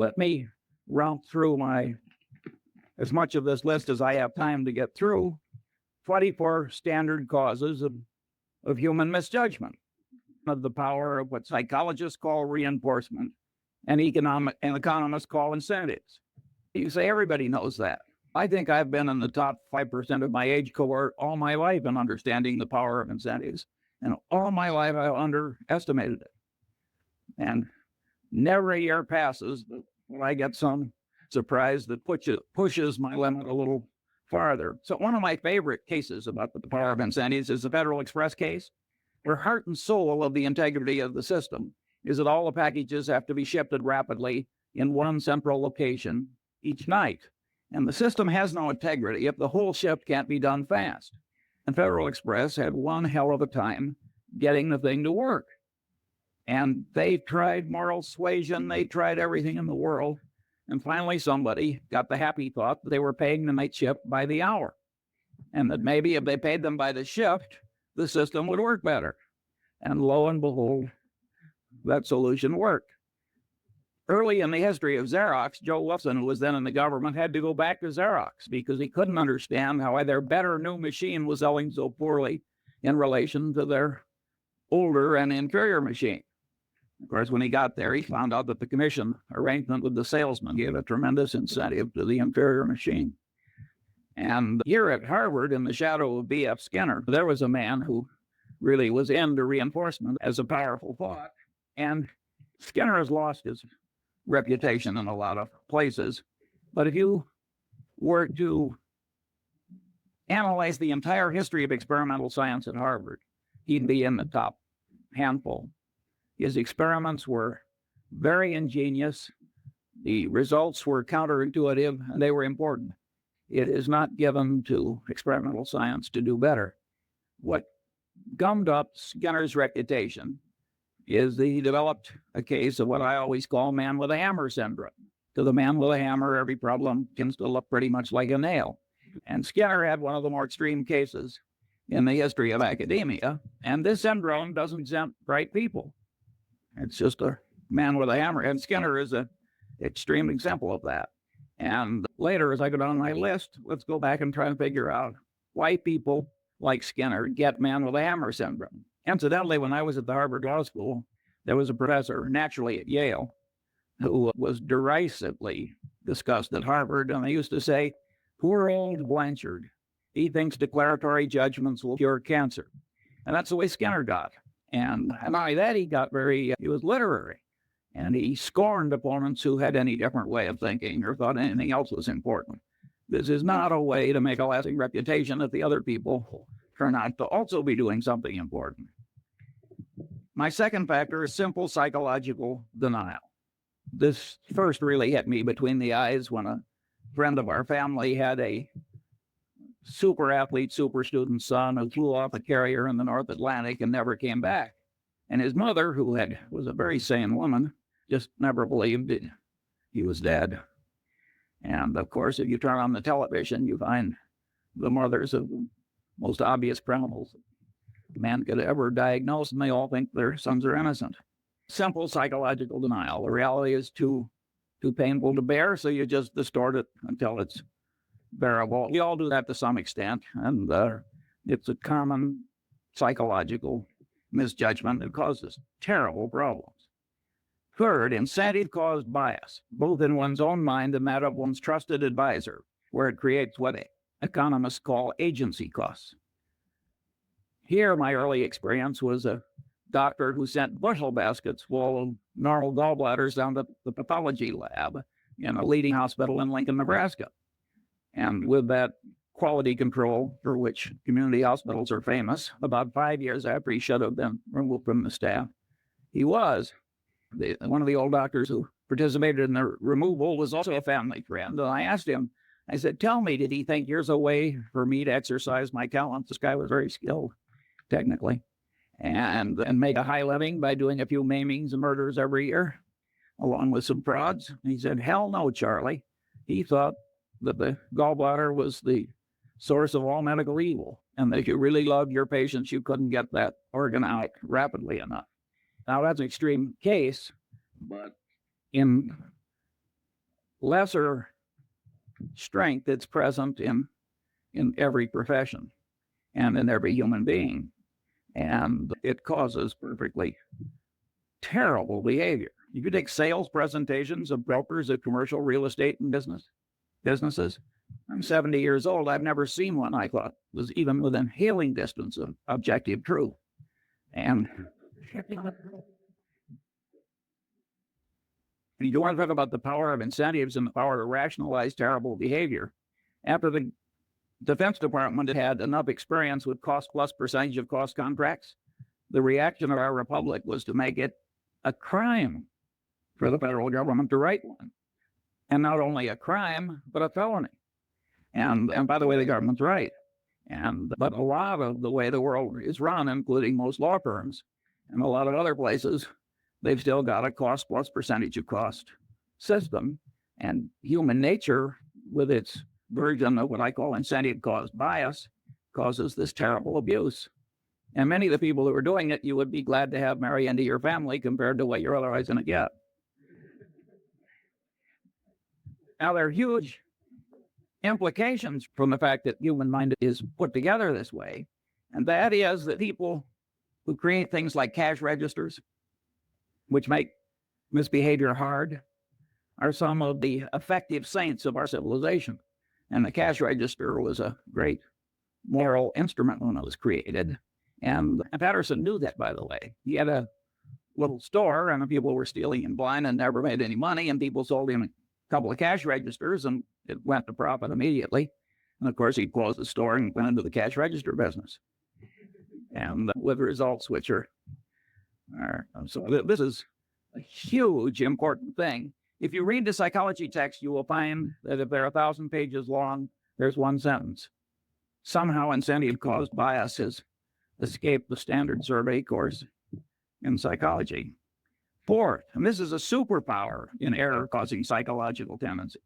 Let me romp through as much of this list as I have time to get through. 24 standard causes of human misjudgment, of the power of what psychologists call reinforcement and economists call incentives. You say everybody knows that. I think I've been in the top 5% of my age cohort all my life in understanding the power of incentives. And all my life, I underestimated it. And never a year passes when I get some surprise that pushes my limit a little farther. So one of my favorite cases about the power of incentives is the Federal Express case, where heart and soul of the integrity of the system is that all the packages have to be shipped rapidly in one central location each night. And the system has no integrity if the whole shift can't be done fast. And Federal Express had one hell of a time getting the thing to work. And they tried moral suasion, they tried everything in the world. And finally, somebody got the happy thought that they were paying the night shift by the hour. And that maybe if they paid them by the shift, the system would work better. And lo and behold, that solution worked. Early in the history of Xerox, Joe Wilson, who was then in the government, had to go back to Xerox because he couldn't understand how their better new machine was selling so poorly in relation to their older and inferior machine. Of course, when he got there, he found out that the commission arrangement with the salesman gave a tremendous incentive to the inferior machine. And here at Harvard, in the shadow of B.F. Skinner, there was a man who really was into reinforcement as a powerful thought. And Skinner has lost his reputation in a lot of places. But if you were to analyze the entire history of experimental science at Harvard, he'd be in the top handful. His experiments were very ingenious. The results were counterintuitive, and they were important. It is not given to experimental science to do better. What gummed up Skinner's reputation is that he developed a case of what I always call man with a hammer syndrome. To the man with a hammer, every problem tends to look pretty much like a nail. And Skinner had one of the more extreme cases in the history of academia, and this syndrome doesn't exempt bright people. It's just a man with a hammer, and Skinner is an extreme example of that. And later, as I go down my list, let's go back and try and figure out why people like Skinner get man with a hammer syndrome. Incidentally, when I was at the Harvard Law School, there was a professor, naturally at Yale, who was derisively discussed at Harvard, and they used to say, "Poor old Blanchard. He thinks declaratory judgments will cure cancer." And that's the way Skinner got. And not only that, he was literary. And he scorned opponents who had any different way of thinking or thought anything else was important. This is not a way to make a lasting reputation if the other people turn out to also be doing something important. My second factor is simple psychological denial. This first really hit me between the eyes when a friend of our family had a super athlete, super student son who flew off a carrier in the North Atlantic and never came back. And his mother, who was a very sane woman, just never believed he was dead. And of course, if you turn on the television, you find the mothers of the most obvious criminals man could ever diagnose, and they all think their sons are innocent. Simple psychological denial. The reality is too painful to bear, so you just distort it until it's bearable. We all do that to some extent, and it's a common psychological misjudgment that causes terrible problems. Third, incentive-caused bias, both in one's own mind and that of one's trusted advisor, where it creates what economists call agency costs. Here, my early experience was a doctor who sent bushel baskets full of normal gallbladders down to the pathology lab in a leading hospital in Lincoln, Nebraska. And with that quality control for which community hospitals are famous, about 5 years after he should have been removed from the staff, he was. One of the old doctors who participated in the removal was also a family friend. And I asked him, I said, "Tell me, did he think here's a way for me to exercise my talent?" This guy was very skilled, technically, and make a high living by doing a few maimings and murders every year, along with some frauds. He said, "Hell no, Charlie." He thought that the gallbladder was the source of all medical evil, and that if you really loved your patients, you couldn't get that organ out rapidly enough. Now, that's an extreme case, but in lesser strength that's present in every profession and in every human being. And it causes perfectly terrible behavior. You could take sales presentations of brokers of commercial real estate and businesses. I'm 70 years old. I've never seen one I thought was even within hailing distance of objective truth. And you want to talk about the power of incentives and the power to rationalize terrible behavior. After the Defense Department had enough experience with cost plus percentage of cost contracts, the reaction of our republic was to make it a crime for the federal government to write one. And not only a crime, but a felony. And by the way, the government's right. But a lot of the way the world is run, including most law firms and a lot of other places, they've still got a cost plus percentage of cost system. And human nature, with its version of what I call incentive-caused bias, causes this terrible abuse. And many of the people who are doing it, you would be glad to have marry into your family compared to what you're otherwise going to get. Now, there are huge implications from the fact that human mind is put together this way. And that is that people who create things like cash registers, which make misbehavior hard, are some of the effective saints of our civilization. And the cash register was a great moral instrument when it was created. And Patterson knew that, by the way. He had a little store, and people were stealing in blind and never made any money, and people sold him a couple of cash registers, and it went to profit immediately. And of course, he closed the store and went into the cash register business. And with results which are so this is a huge, important thing. If you read the psychology text, you will find that if they're 1,000 pages long, there's one sentence. Somehow incentive-caused bias has escaped the standard survey course in psychology. Fourth, and this is a superpower in error-causing psychological tendency,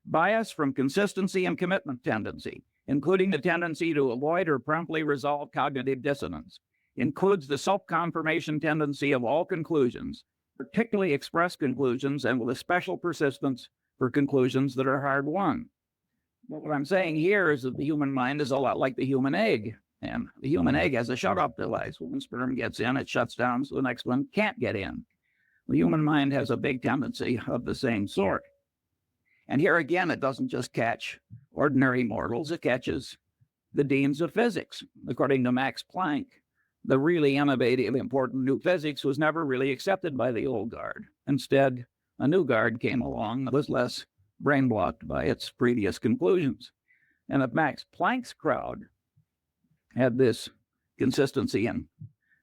bias from consistency and commitment tendency, including the tendency to avoid or promptly resolve cognitive dissonance, includes the self-confirmation tendency of all conclusions, particularly expressed conclusions, and with a special persistence for conclusions that are hard won. But what I'm saying here is that the human mind is a lot like the human egg. And the human egg has a shut-off device. When sperm gets in, it shuts down so the next one can't get in. The human mind has a big tendency of the same sort. And here again, it doesn't just catch ordinary mortals, it catches the deans of physics. According to Max Planck, the really innovative, important new physics was never really accepted by the old guard. Instead, a new guard came along that was less brain-blocked by its previous conclusions. And if Max Planck's crowd had this consistency and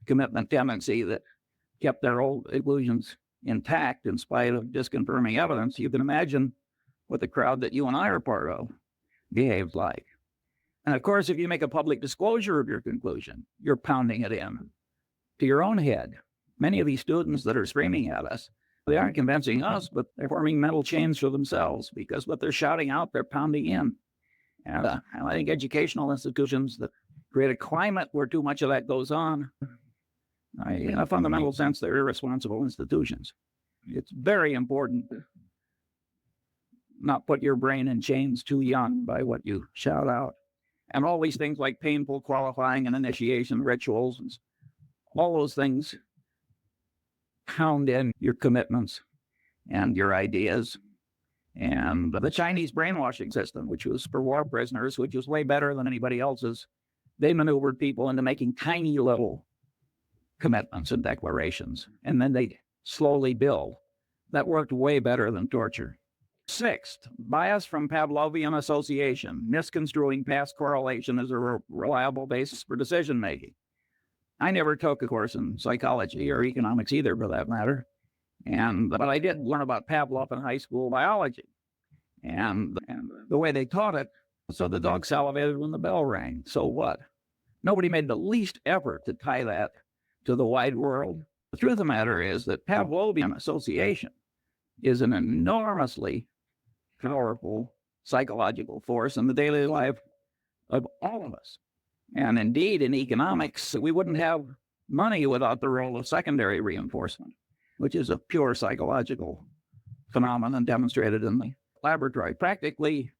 commitment tendency that kept their old illusions intact in spite of disconfirming evidence, you can imagine what the crowd that you and I are part of behaves like. And of course, if you make a public disclosure of your conclusion, you're pounding it in to your own head. Many of these students that are screaming at us, they aren't convincing us, but they're forming mental chains for themselves because what they're shouting out, they're pounding in. And I think educational institutions that create a climate where too much of that goes on, in a fundamental sense, they're irresponsible institutions. It's very important to not put your brain in chains too young by what you shout out. And all these things like painful qualifying and initiation rituals, and all those things pound in your commitments and your ideas. And the Chinese brainwashing system, which was for war prisoners, which was way better than anybody else's, they maneuvered people into making tiny little commitments and declarations, and then they slowly build. That worked way better than torture. Sixth, bias from Pavlovian association, misconstruing past correlation as a reliable basis for decision making. I never took a course in psychology or economics either, for that matter. But I did learn about Pavlov in high school biology. And the way they taught it, so the dog salivated when the bell rang. So what? Nobody made the least effort to tie that to the wide world. The truth of the matter is that Pavlovian association is an enormously powerful psychological force in the daily life of all of us. And indeed, in economics, we wouldn't have money without the role of secondary reinforcement, which is a pure psychological phenomenon demonstrated in the laboratory. Practically,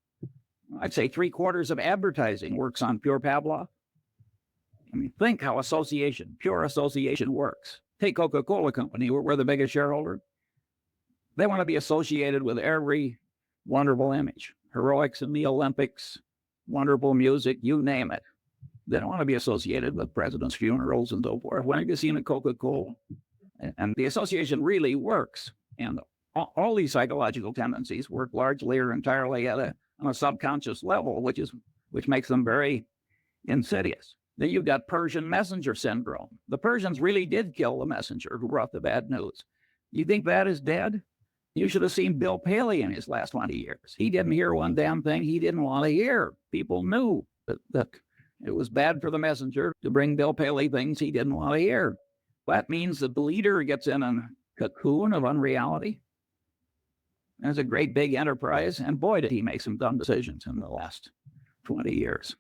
I'd say 3/4 of advertising works on pure Pavlov. I mean, think how pure association works. Take Coca-Cola Company, we're the biggest shareholder. They want to be associated with every wonderful image, heroics in the Olympics, wonderful music, you name it. They don't want to be associated with presidents' funerals and so forth. When have you seen a Coca-Cola? And the association really works. And all these psychological tendencies work largely or entirely on a subconscious level, which makes them very insidious. Then you've got Persian messenger syndrome. The Persians really did kill the messenger who brought the bad news. You think that is dead? You should have seen Bill Paley in his last 20 years. He didn't hear one damn thing he didn't want to hear. People knew that it was bad for the messenger to bring Bill Paley things he didn't want to hear. That means that the leader gets in a cocoon of unreality. It's a great big enterprise, and boy, did he make some dumb decisions in the last 20 years.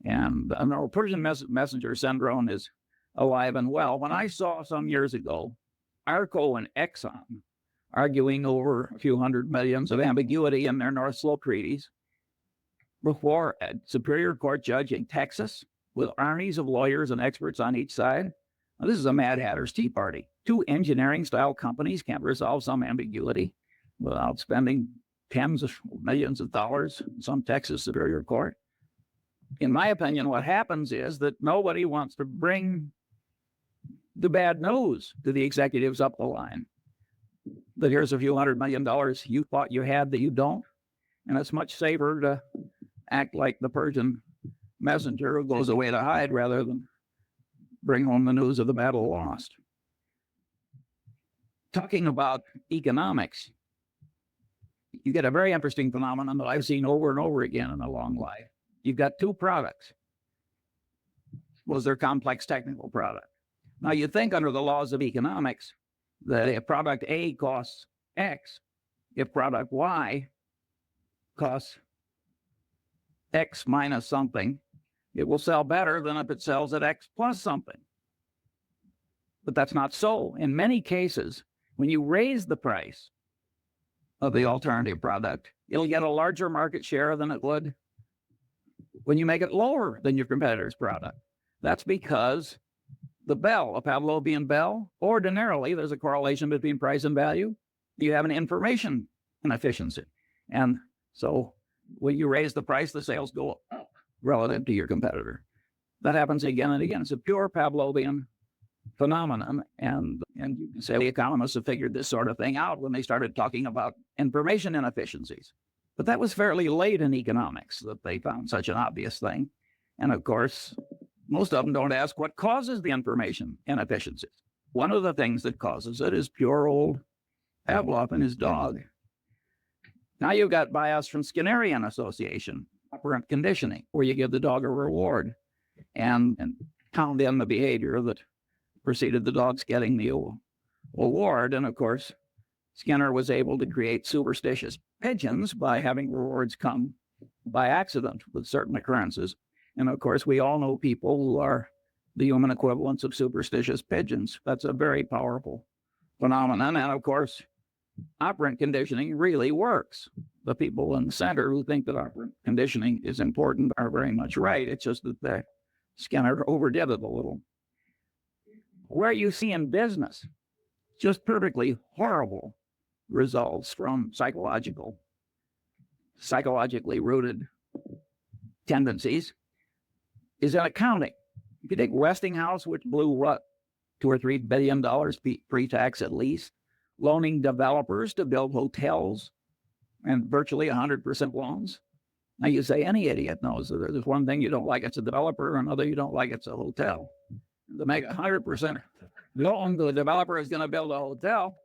And the Persian messenger syndrome is alive and well. When I saw some years ago Arco and Exxon arguing over a few hundred millions of ambiguity in their North Slope treaties before a Superior Court judge in Texas with armies of lawyers and experts on each side. Now, this is a Mad Hatter's Tea Party. Two engineering-style companies can't resolve some ambiguity without spending tens of millions of dollars in some Texas Superior Court. In my opinion, what happens is that nobody wants to bring the bad news to the executives up the line. That here's a few $100 million you thought you had that you don't. And it's much safer to act like the Persian messenger who goes away to hide rather than bring home the news of the battle lost. Talking about economics, you get a very interesting phenomenon that I've seen over and over again in a long life. You've got two products. Suppose they're complex technical product. Now, you think under the laws of economics that if product A costs X, if product Y costs X minus something, it will sell better than if it sells at X plus something. But that's not so. In many cases, when you raise the price of the alternative product, it'll get a larger market share than it would when you make it lower than your competitor's product. That's because the bell, a Pavlovian bell, ordinarily there's a correlation between price and value. You have an information inefficiency. And so when you raise the price, the sales go up relative to your competitor. That happens again and again. It's a pure Pavlovian phenomenon. And you can say the economists have figured this sort of thing out when they started talking about information inefficiencies. But that was fairly late in economics that they found such an obvious thing. And of course, most of them don't ask what causes the information inefficiencies. One of the things that causes it is pure old Pavlov and his dog. Now you've got bias from Skinnerian association, operant conditioning, where you give the dog a reward and pound in the behavior that preceded the dog's getting the award. And of course, Skinner was able to create superstitious pigeons by having rewards come by accident with certain occurrences. And of course, we all know people who are the human equivalents of superstitious pigeons. That's a very powerful phenomenon. And of course, operant conditioning really works. The people in the center who think that operant conditioning is important are very much right. It's just that Skinner overdid it a little. Where you see in business just perfectly horrible results from psychologically rooted tendencies is in accounting. If you take Westinghouse, which blew what, $2 or $3 billion pre-tax at least, loaning developers to build hotels and virtually 100% loans. Now you say any idiot knows that there's one thing you don't like, it's a developer, another you don't like, it's a hotel. To make 100% loan to the developer is going to build a hotel.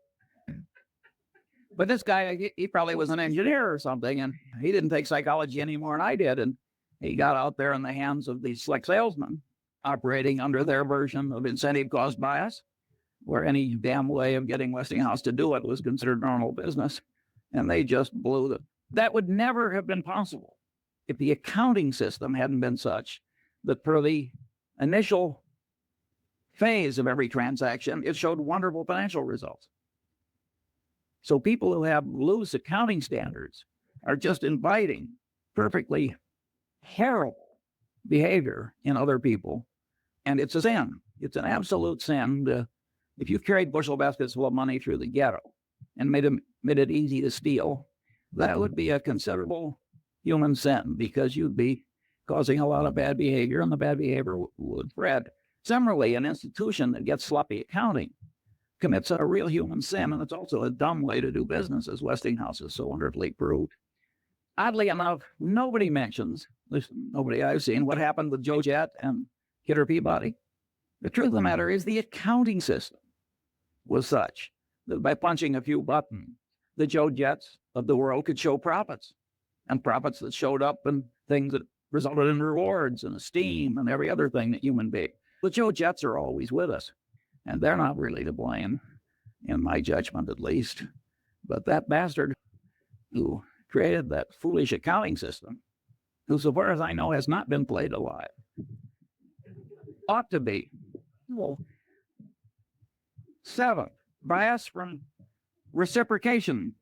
But this guy, he probably was an engineer or something, and he didn't take psychology any more than I did. And he got out there in the hands of these slick salesmen operating under their version of incentive cost bias, where any damn way of getting Westinghouse to do it was considered normal business. And they just blew it. That would never have been possible if the accounting system hadn't been such that for the initial phase of every transaction, it showed wonderful financial results. So people who have loose accounting standards are just inviting perfectly terrible behavior in other people. And it's a sin. It's an absolute sin. If you've carried bushel baskets full of money through the ghetto and made it easy to steal, that would be a considerable human sin, because you'd be causing a lot of bad behavior, and the bad behavior would spread. Similarly, an institution that gets sloppy accounting commits a real human sin, and it's also a dumb way to do business, as Westinghouse has so wonderfully proved. Oddly enough, nobody mentions, at least nobody I've seen, what happened with Joe Jett and Kidder Peabody. The truth of the matter is the accounting system was such that by punching a few buttons, the Joe Jetts of the world could show profits, and profits that showed up in things that resulted in rewards and esteem and every other thing that human being. The Joe Jetts are always with us, and they're not really to blame, in my judgment at least. But that bastard who created that foolish accounting system, who, so far as I know, has not been played alive, ought to be. Well, 7, bias from reciprocation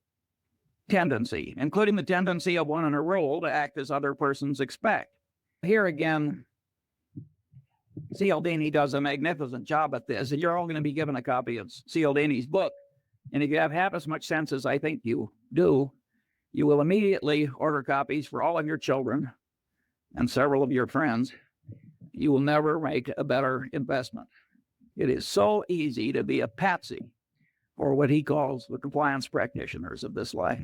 tendency, including the tendency of one in a role to act as other persons expect. Here again, Cialdini does a magnificent job at this, and you're all going to be given a copy of Cialdini's book. And if you have half as much sense as I think you do, you will immediately order copies for all of your children and several of your friends. You will never make a better investment. It is so easy to be a patsy for what he calls the compliance practitioners of this life.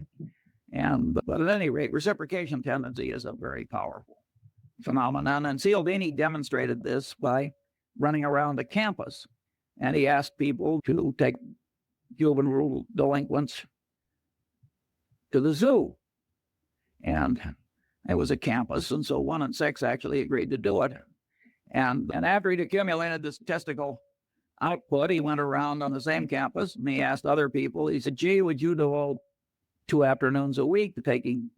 But at any rate, reciprocation tendency is a very powerful phenomenon. And Cialdini demonstrated this by running around the campus. And he asked people to take juvenile delinquents to the zoo. And it was a campus, and so 1 in 6 actually agreed to do it. And after he'd accumulated this statistical output, he went around on the same campus, and he asked other people, he said, gee, would you devote 2 afternoons a week to taking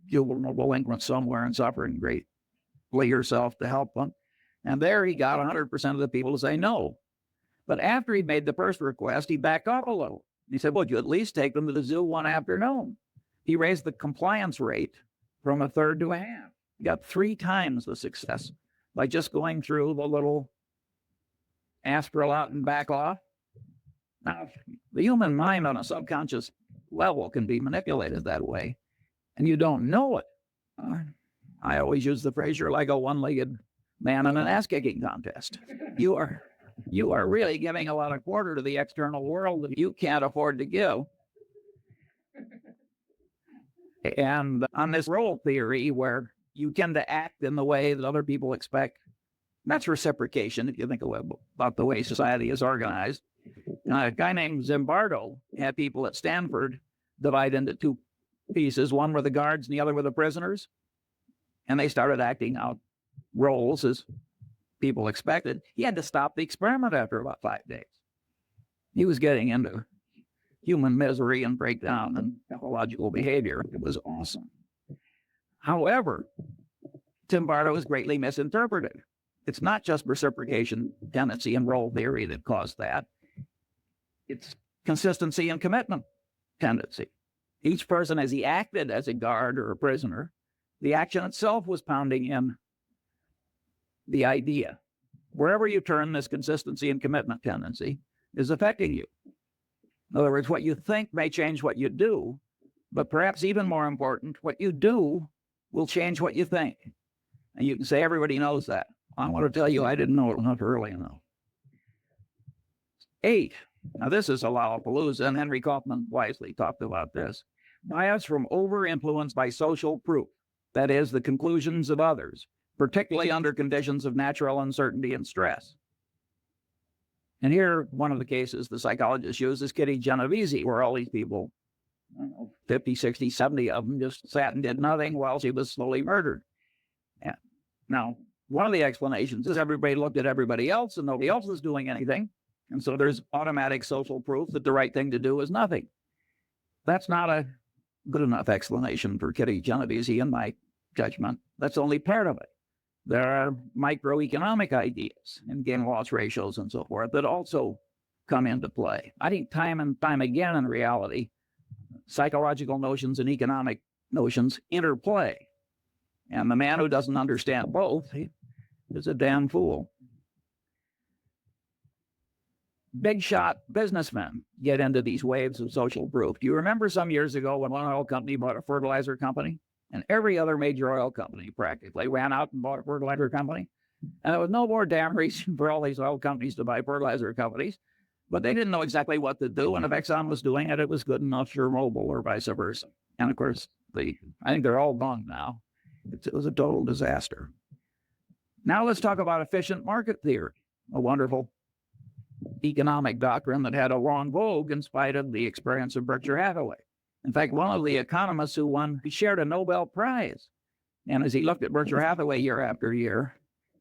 juvenile delinquents somewhere and suffering greatly yourself to help them? And there he got 100% of the people to say no. But after he made the first request, he backed off a little. He said, well, would you at least take them to the zoo 1 afternoon? He raised the compliance rate from 1/3 to 1/2. He got 3 times the success by just going through the little aspiral out and back off. Now, the human mind on a subconscious level can be manipulated that way, and you don't know it. I always use the phrase, you're like a one-legged man in an ass-kicking contest. You are really giving a lot of quarter to the external world that you can't afford to give. And on this role theory, where you tend to act in the way that other people expect, that's reciprocation, if you think about the way society is organized. A guy named Zimbardo had people at Stanford divide into 2 pieces. One were the guards and the other were the prisoners. And they started acting out roles as people expected. He had to stop the experiment after about 5 days. He was getting into human misery and breakdown and pathological behavior. It was awesome. However, Zimbardo was greatly misinterpreted. It's not just reciprocation tendency and role theory that caused that. It's consistency and commitment tendency. Each person, as he acted as a guard or a prisoner, the action itself was pounding in the idea. Wherever you turn, this consistency and commitment tendency is affecting you. In other words, what you think may change what you do, but perhaps even more important, what you do will change what you think. And you can say everybody knows that. I want to tell you, I didn't know it enough early enough. 8. Now, this is a Lollapalooza, and Henry Kaufman wisely talked about this. Bias from over-influence by social proof, that is, the conclusions of others, particularly under conditions of natural uncertainty and stress. And here, one of the cases the psychologist used is Kitty Genovese, where all these people, 50, 60, 70 of them just sat and did nothing while she was slowly murdered. And now, one of the explanations is everybody looked at everybody else and nobody else was doing anything. And so there's automatic social proof that the right thing to do is nothing. That's not a good enough explanation for Kitty Genovese, in my judgment. That's only part of it. There are microeconomic ideas and gain loss ratios and so forth that also come into play. I think time and time again in reality, psychological notions and economic notions interplay. And the man who doesn't understand both is a damn fool. Big shot businessmen get into these waves of social proof. Do you remember some years ago when one oil company bought a fertilizer company? And every other major oil company practically ran out and bought a fertilizer company. And there was no more damn reason for all these oil companies to buy fertilizer companies. But they didn't know exactly what to do. And if Exxon was doing it, it was good enough for Mobil or vice versa. And of course, I think they're all gone now. It was a total disaster. Now let's talk about efficient market theory, a wonderful economic doctrine that had a long vogue in spite of the experience of Berkshire Hathaway. In fact, one of the economists who won, he shared a Nobel Prize. And as he looked at Berkshire Hathaway year after year,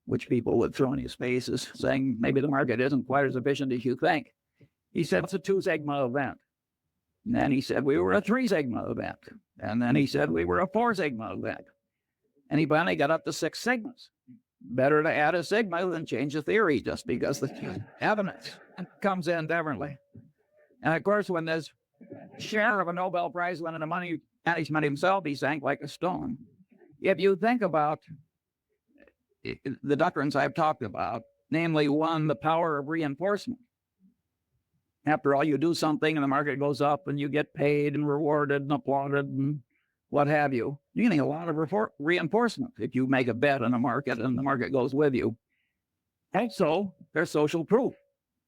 which people would throw in his face as saying maybe the market isn't quite as efficient as you think, he said it's a 2 sigma event. And then he said we were a 3 sigma event. And then he said we were a 4 sigma event. And he finally got up to 6 sigmas. Better to add a sigma than change the theory just because the evidence comes in differently. And of course, when this share of a Nobel Prize went into money management himself, he sank like a stone. If you think about the doctrines I've talked about, namely one, the power of reinforcement. After all, you do something and the market goes up and you get paid and rewarded and applauded and what have you. You're getting a lot of reinforcement if you make a bet on a market and the market goes with you. And so there's social proof.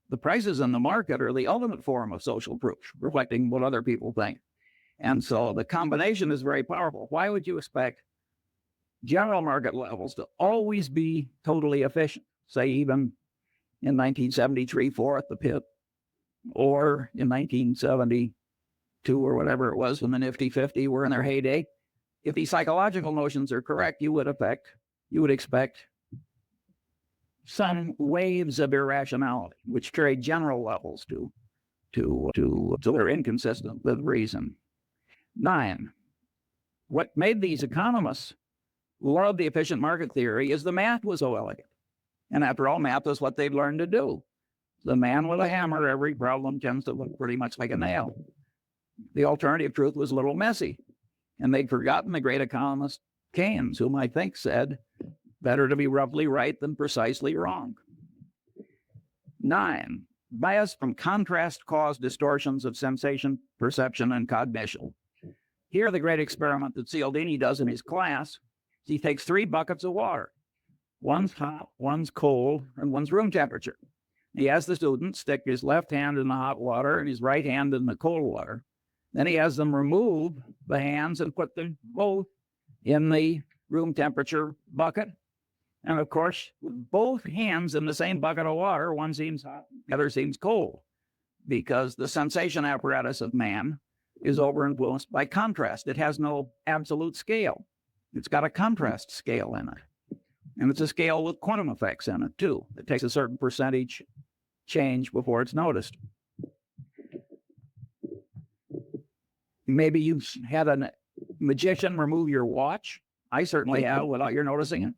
The prices in the market are the ultimate form of social proof, reflecting what other people think. And so the combination is very powerful. Why would you expect general market levels to always be totally efficient? Say even in 1973-4 at the pit, or in 1972 or whatever it was when the Nifty 50 were in their heyday. If these psychological notions are correct, you would expect some waves of irrationality, which carry general levels to they're inconsistent with reason. 9, what made these economists love the efficient market theory is the math was so elegant. And after all, math is what they'd learned to do. The man with a hammer, every problem tends to look pretty much like a nail. The alternative truth was a little messy. And they'd forgotten the great economist Keynes, whom I think said, better to be roughly right than precisely wrong. 9, bias from contrast cause distortions of sensation, perception, and cognition. Here, the great experiment that Cialdini does in his class is he takes 3 buckets of water. One's hot, one's cold, and one's room temperature. He has the student stick his left hand in the hot water and his right hand in the cold water. Then he has them remove the hands and put them both in the room temperature bucket. And of course, with both hands in the same bucket of water, one seems hot, the other seems cold, because the sensation apparatus of man is over-influenced by contrast. It has no absolute scale. It's got a contrast scale in it. And it's a scale with quantum effects in it, too. It takes a certain percentage change before it's noticed. Maybe you've had a magician remove your watch. I certainly have without your noticing it.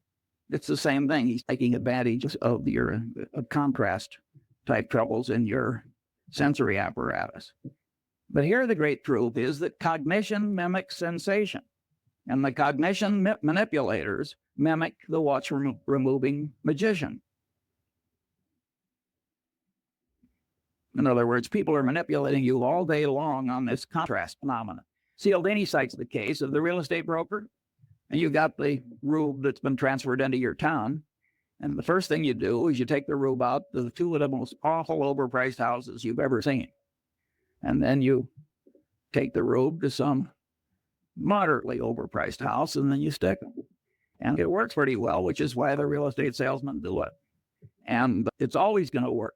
It's the same thing. He's taking advantage of your contrast type troubles in your sensory apparatus. But here the great truth is that cognition mimics sensation. And the cognition manipulators mimic the watch removing magician. In other words, people are manipulating you all day long on this contrast phenomenon. Cialdini cites the case of the real estate broker, and you got the rube that's been transferred into your town. And the first thing you do is you take the rube out to the 2 of the most awful overpriced houses you've ever seen. And then you take the rube to some moderately overpriced house, and then you stick them. And it works pretty well, which is why the real estate salesmen do it. And it's always going to work.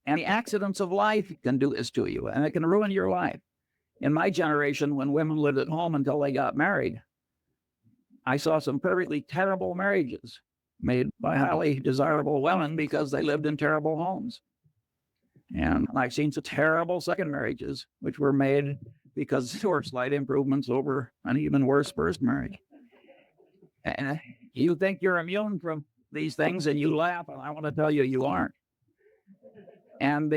And the accidents of life can do this to you, and it can ruin your life. In my generation, when women lived at home until they got married, I saw some perfectly terrible marriages made by highly desirable women because they lived in terrible homes. And I've seen some terrible second marriages, which were made because there were slight improvements over an even worse first marriage. And you think you're immune from these things, and you laugh, and I want to tell you, you aren't. And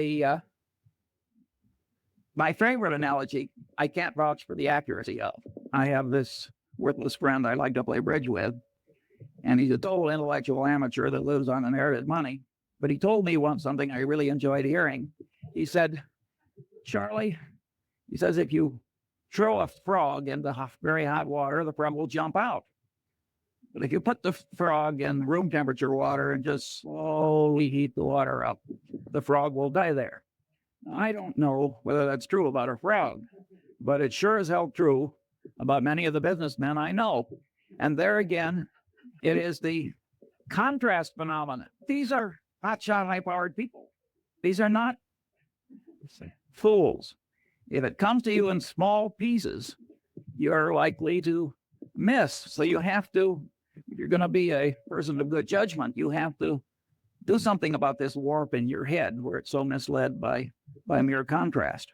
my favorite analogy, I can't vouch for the accuracy of. I have this worthless friend I like to play bridge with. And he's a total intellectual amateur that lives on inherited money. But he told me once something I really enjoyed hearing. He said, Charlie, he says, if you throw a frog into very hot water, the frog will jump out. But if you put the frog in room temperature water and just slowly heat the water up, the frog will die there. Now, I don't know whether that's true about a frog, but it sure as hell true about many of the businessmen I know. And there again, it is the contrast phenomenon. These are hotshot, high-powered people. These are not fools. If it comes to you in small pieces, you're likely to miss. So you have to, if you're going to be a person of good judgment, you have to do something about this warp in your head where it's so misled by mere contrast.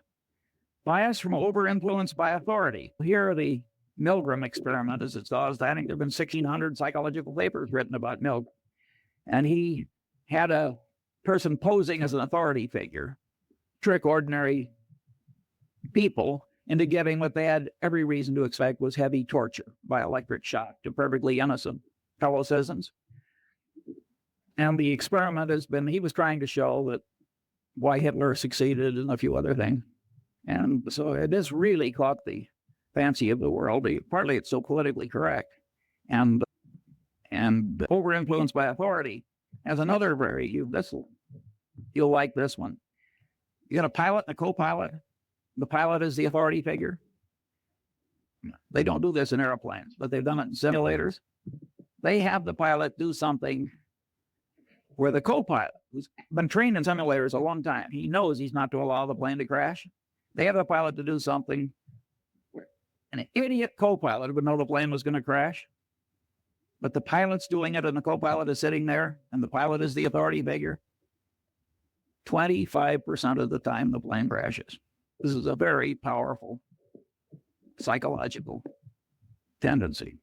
Bias from over-influence by authority. Here, the Milgram experiment, as it's called, I think there have been 1,600 psychological papers written about Milgram. And he had a person posing as an authority figure, trick ordinary people into giving what they had every reason to expect was heavy torture by electric shock to perfectly innocent fellow citizens. And the experiment has been, he was trying to show that why Hitler succeeded and a few other things. And so it has really caught the fancy of the world. Partly it's so politically correct. And over-influenced by authority has another you'll like this one. You got a pilot and a co-pilot. The pilot is the authority figure. They don't do this in airplanes, but they've done it in simulators. They have the pilot do something where the co-pilot, who's been trained in simulators a long time, he knows he's not to allow the plane to crash. They have the pilot to do something where an idiot co-pilot would know the plane was going to crash, but the pilot's doing it and the co-pilot is sitting there and the pilot is the authority figure. 25% of the time the plane crashes. This is a very powerful psychological tendency.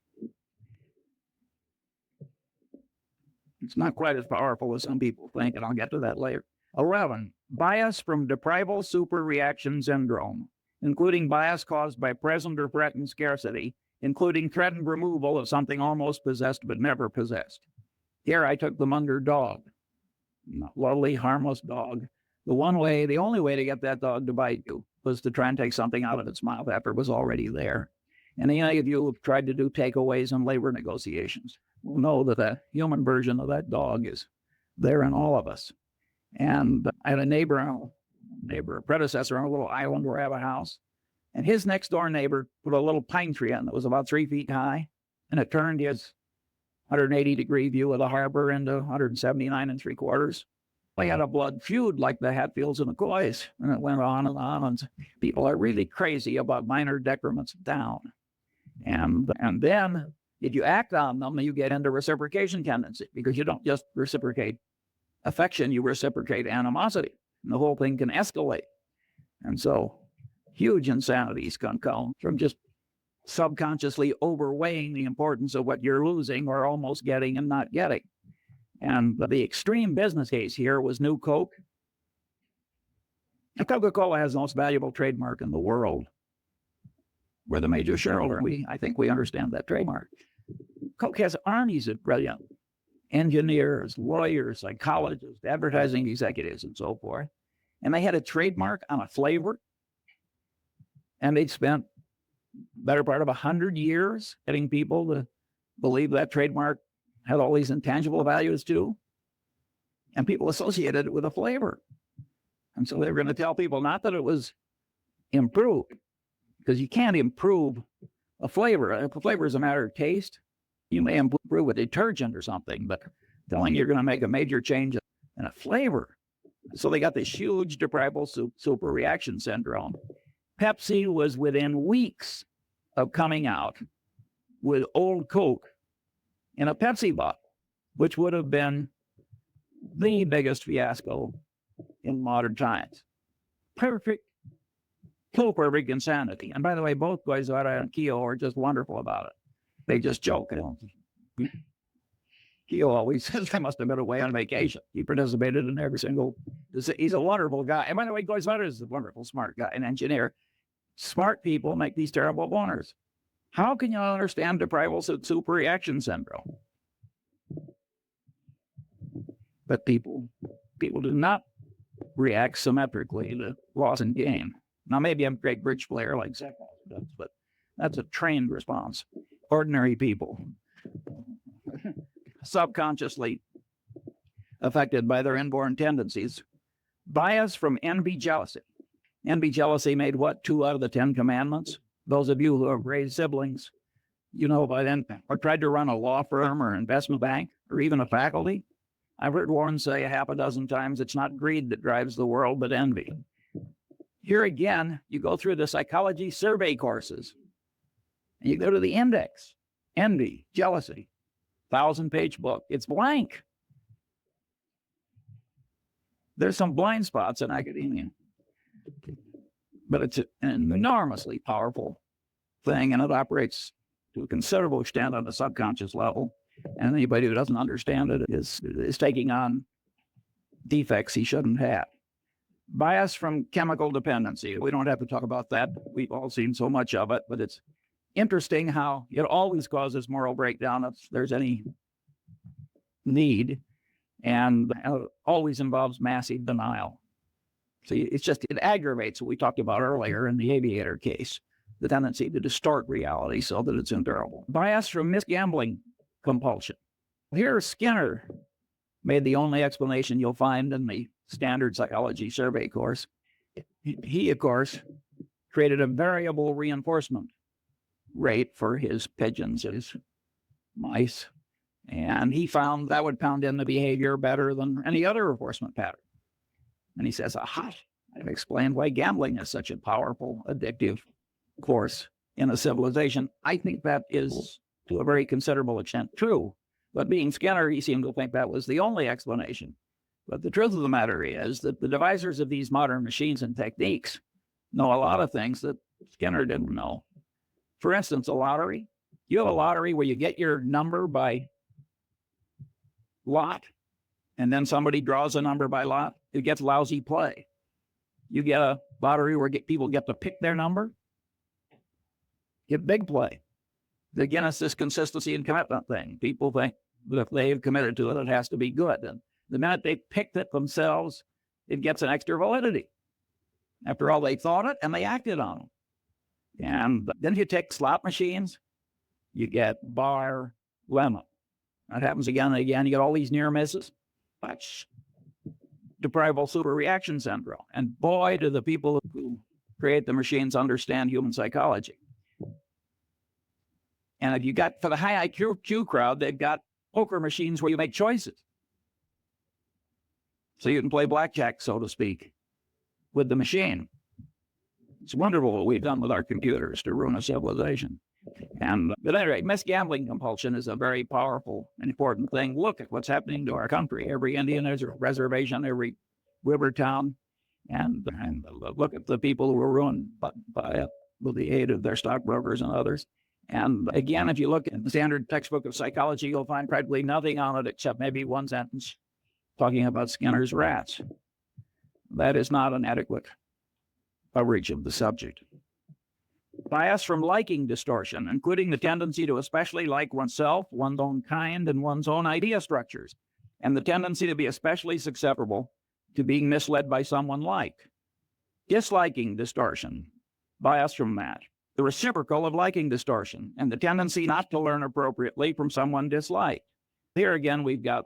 It's not quite as powerful as some people think, and I'll get to that later. 11, bias from deprival superreaction syndrome, including bias caused by present or threatened scarcity, including threatened removal of something almost possessed but never possessed. Here I took the Munger dog, lovely, harmless dog. The only way to get that dog to bite you was to try and take something out of its mouth after it was already there. And any of you who've tried to do takeaways and labor negotiations will know that the human version of that dog is there in all of us. And I had a predecessor on a little island where I have a house. And his next door neighbor put a little pine tree in that was about 3 feet high. And it turned his 180-degree view of the harbor into 179 3/4. They had a blood feud like the Hatfields and the Coys. And it went on. And people are really crazy about minor decrements down. And then if you act on them, you get into reciprocation tendency, because you don't just reciprocate affection, you reciprocate animosity. And the whole thing can escalate. And so huge insanities can come from just subconsciously overweighing the importance of what you're losing or almost getting and not getting. And the extreme business case here was New Coke. Coca-Cola has the most valuable trademark in the world. We're the major shareholder. I think we understand that trademark. Coke has armies of brilliant engineers, lawyers, psychologists, advertising executives, and so forth. And they had a trademark on a flavor. And they'd spent the better part of 100 years getting people to believe that trademark had all these intangible values too. And people associated it with a flavor. And so they were going to tell people not that it was improved, because you can't improve a flavor. If a flavor is a matter of taste, you may improve a detergent or something, but telling you're going to make a major change in a flavor. So they got this huge deprival superreaction syndrome. Pepsi was within weeks of coming out with old Coke in a Pepsi bottle, which would have been the biggest fiasco in modern times. Perfect insanity. And by the way, both Goizara and Keogh are just wonderful about it. They just joke. Keogh always says they must have been away on vacation. He participated in every single, he's a wonderful guy. And by the way, Goizara is a wonderful, smart guy, an engineer. Smart people make these terrible boners. How can you understand deprival superreaction syndrome? But people do not react symmetrically to loss and gain. Now, maybe I'm a great bridge player like Zach does, but that's a trained response. Ordinary people, subconsciously affected by their inborn tendencies. Bias from envy, jealousy. Envy, jealousy made what? 2 out of the 10 commandments? Those of you who have raised siblings, you know by then, or tried to run a law firm or investment bank or even a faculty. I've heard Warren say a half a dozen times, it's not greed that drives the world, but envy. Here again, you go through the psychology survey courses, and you go to the index, envy, jealousy, 1,000-page book. It's blank. There's some blind spots in academia, but it's an enormously powerful thing, and it operates to a considerable extent on the subconscious level. And anybody who doesn't understand it is taking on defects he shouldn't have. Bias from chemical dependency. We don't have to talk about that. We've all seen so much of it, but it's interesting how it always causes moral breakdown if there's any need, and it always involves massive denial. So it aggravates what we talked about earlier in the aviator case, the tendency to distort reality so that it's endurable. Bias from misgambling compulsion. Here, Skinner made the only explanation you'll find in the standard psychology survey course. He, of course, created a variable reinforcement rate for his pigeons, his mice, and he found that would pound in the behavior better than any other reinforcement pattern. And he says, aha, I've explained why gambling is such a powerful, addictive force in a civilization. I think that is, to a very considerable extent, true. But being Skinner, he seemed to think that was the only explanation. But the truth of the matter is that the devisers of these modern machines and techniques know a lot of things that Skinner didn't know. For instance, a lottery. You have a lottery where you get your number by lot, and then somebody draws a number by lot. It gets lousy play. You get a lottery where people get to pick their number. Get big play. Again, it's this consistency and commitment thing. People think that if they've committed to it, it has to be good. And the minute they picked it themselves, it gets an extra validity. After all, they thought it and they acted on it. And then if you take slot machines, you get bar, lemon. That happens again and again. You get all these near misses. That's deprival superreaction syndrome. And boy, do the people who create the machines understand human psychology. And if you got, for the high IQ crowd, they've got poker machines where you make choices. So you can play blackjack, so to speak, with the machine. It's wonderful what we've done with our computers to ruin a civilization. But anyway, misgambling compulsion is a very powerful and important thing. Look at what's happening to our country. Every Indian has a reservation, every river town, and look at the people who were ruined by it with the aid of their stockbrokers and others. And again, if you look at the standard textbook of psychology, you'll find practically nothing on it except maybe one sentence talking about Skinner's rats. That is not an adequate coverage of the subject. Bias from liking distortion, including the tendency to especially like oneself, one's own kind, and one's own idea structures, and the tendency to be especially susceptible to being misled by someone like. Disliking distortion, bias from that. The reciprocal of liking distortion, and the tendency not to learn appropriately from someone disliked. Here again, we've got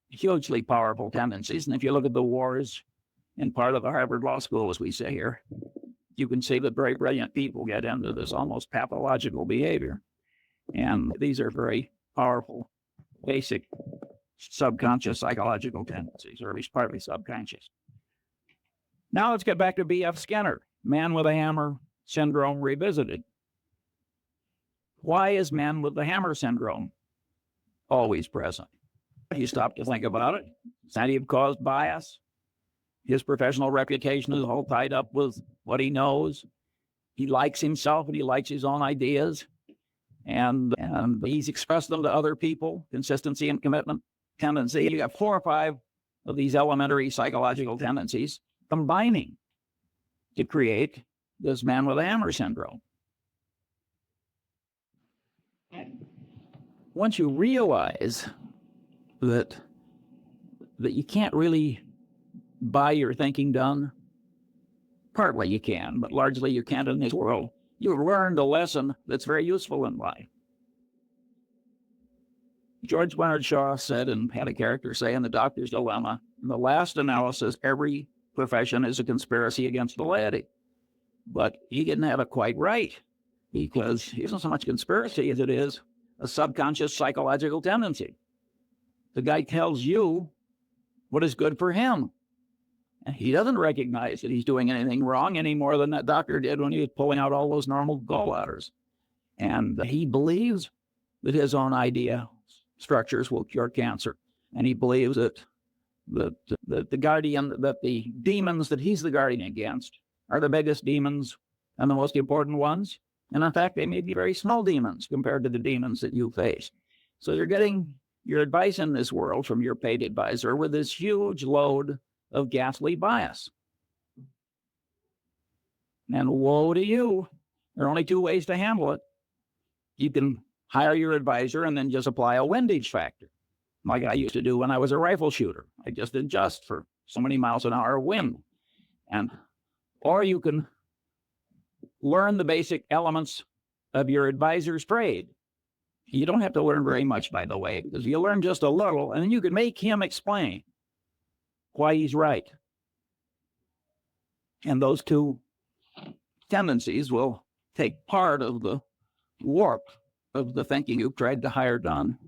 hugely powerful tendencies, and if you look at the wars in part of the Harvard Law School, as we say here, you can see that very brilliant people get into this almost pathological behavior. And these are very powerful, basic, subconscious psychological tendencies, or at least partly subconscious. Now let's get back to B.F. Skinner, man with a hammer syndrome revisited. Why is man with the hammer syndrome always present? You stop to think about it. Does he have caused bias? His professional reputation is all tied up with what he knows. He likes himself and he likes his own ideas. And he's expressed them to other people, consistency and commitment, tendency. You got 4 or 5 of these elementary psychological tendencies combining to create this man with a hammer syndrome. once you realize that you can't really buy your thinking done, partly you can, but largely you can't in this world, you've learned a lesson that's very useful in life. George Bernard Shaw said, and had a character say in The Doctor's Dilemma, in the last analysis, every profession is a conspiracy against the laity. But he didn't have it quite right, because it isn't so much conspiracy as it is a subconscious psychological tendency. The guy tells you what is good for him. And he doesn't recognize that he's doing anything wrong any more than that doctor did when he was pulling out all those normal gallbladders. And he believes that his own idea structures will cure cancer. And he believes that the demons that he's the guardian against are the biggest demons and the most important ones. And in fact, they may be very small demons compared to the demons that you face. So you're getting your advice in this world from your paid advisor with this huge load of ghastly bias. And woe to you. There are only two ways to handle it. You can hire your advisor and then just apply a windage factor, like I used to do when I was a rifle shooter. I just adjust for so many miles an hour wind. Or you can learn the basic elements of your advisor's trade. You don't have to learn very much, by the way, because you learn just a little, and then you can make him explain why he's right. And those two tendencies will take part of the warp of the thinking you've tried to hire done.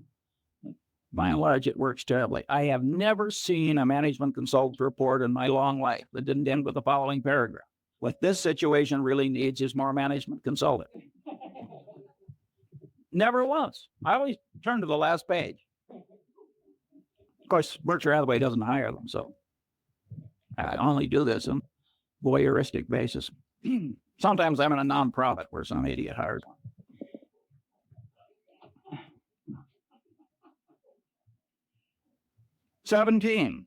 By and large, it works terribly. I have never seen a management consultant report in my long life that didn't end with the following paragraph: what this situation really needs is more management consultant. Never was. I always turn to the last page. Of course, Berkshire Hathaway doesn't hire them, so I only do this on a voyeuristic basis. Sometimes I'm in a nonprofit where some idiot hires one. "17.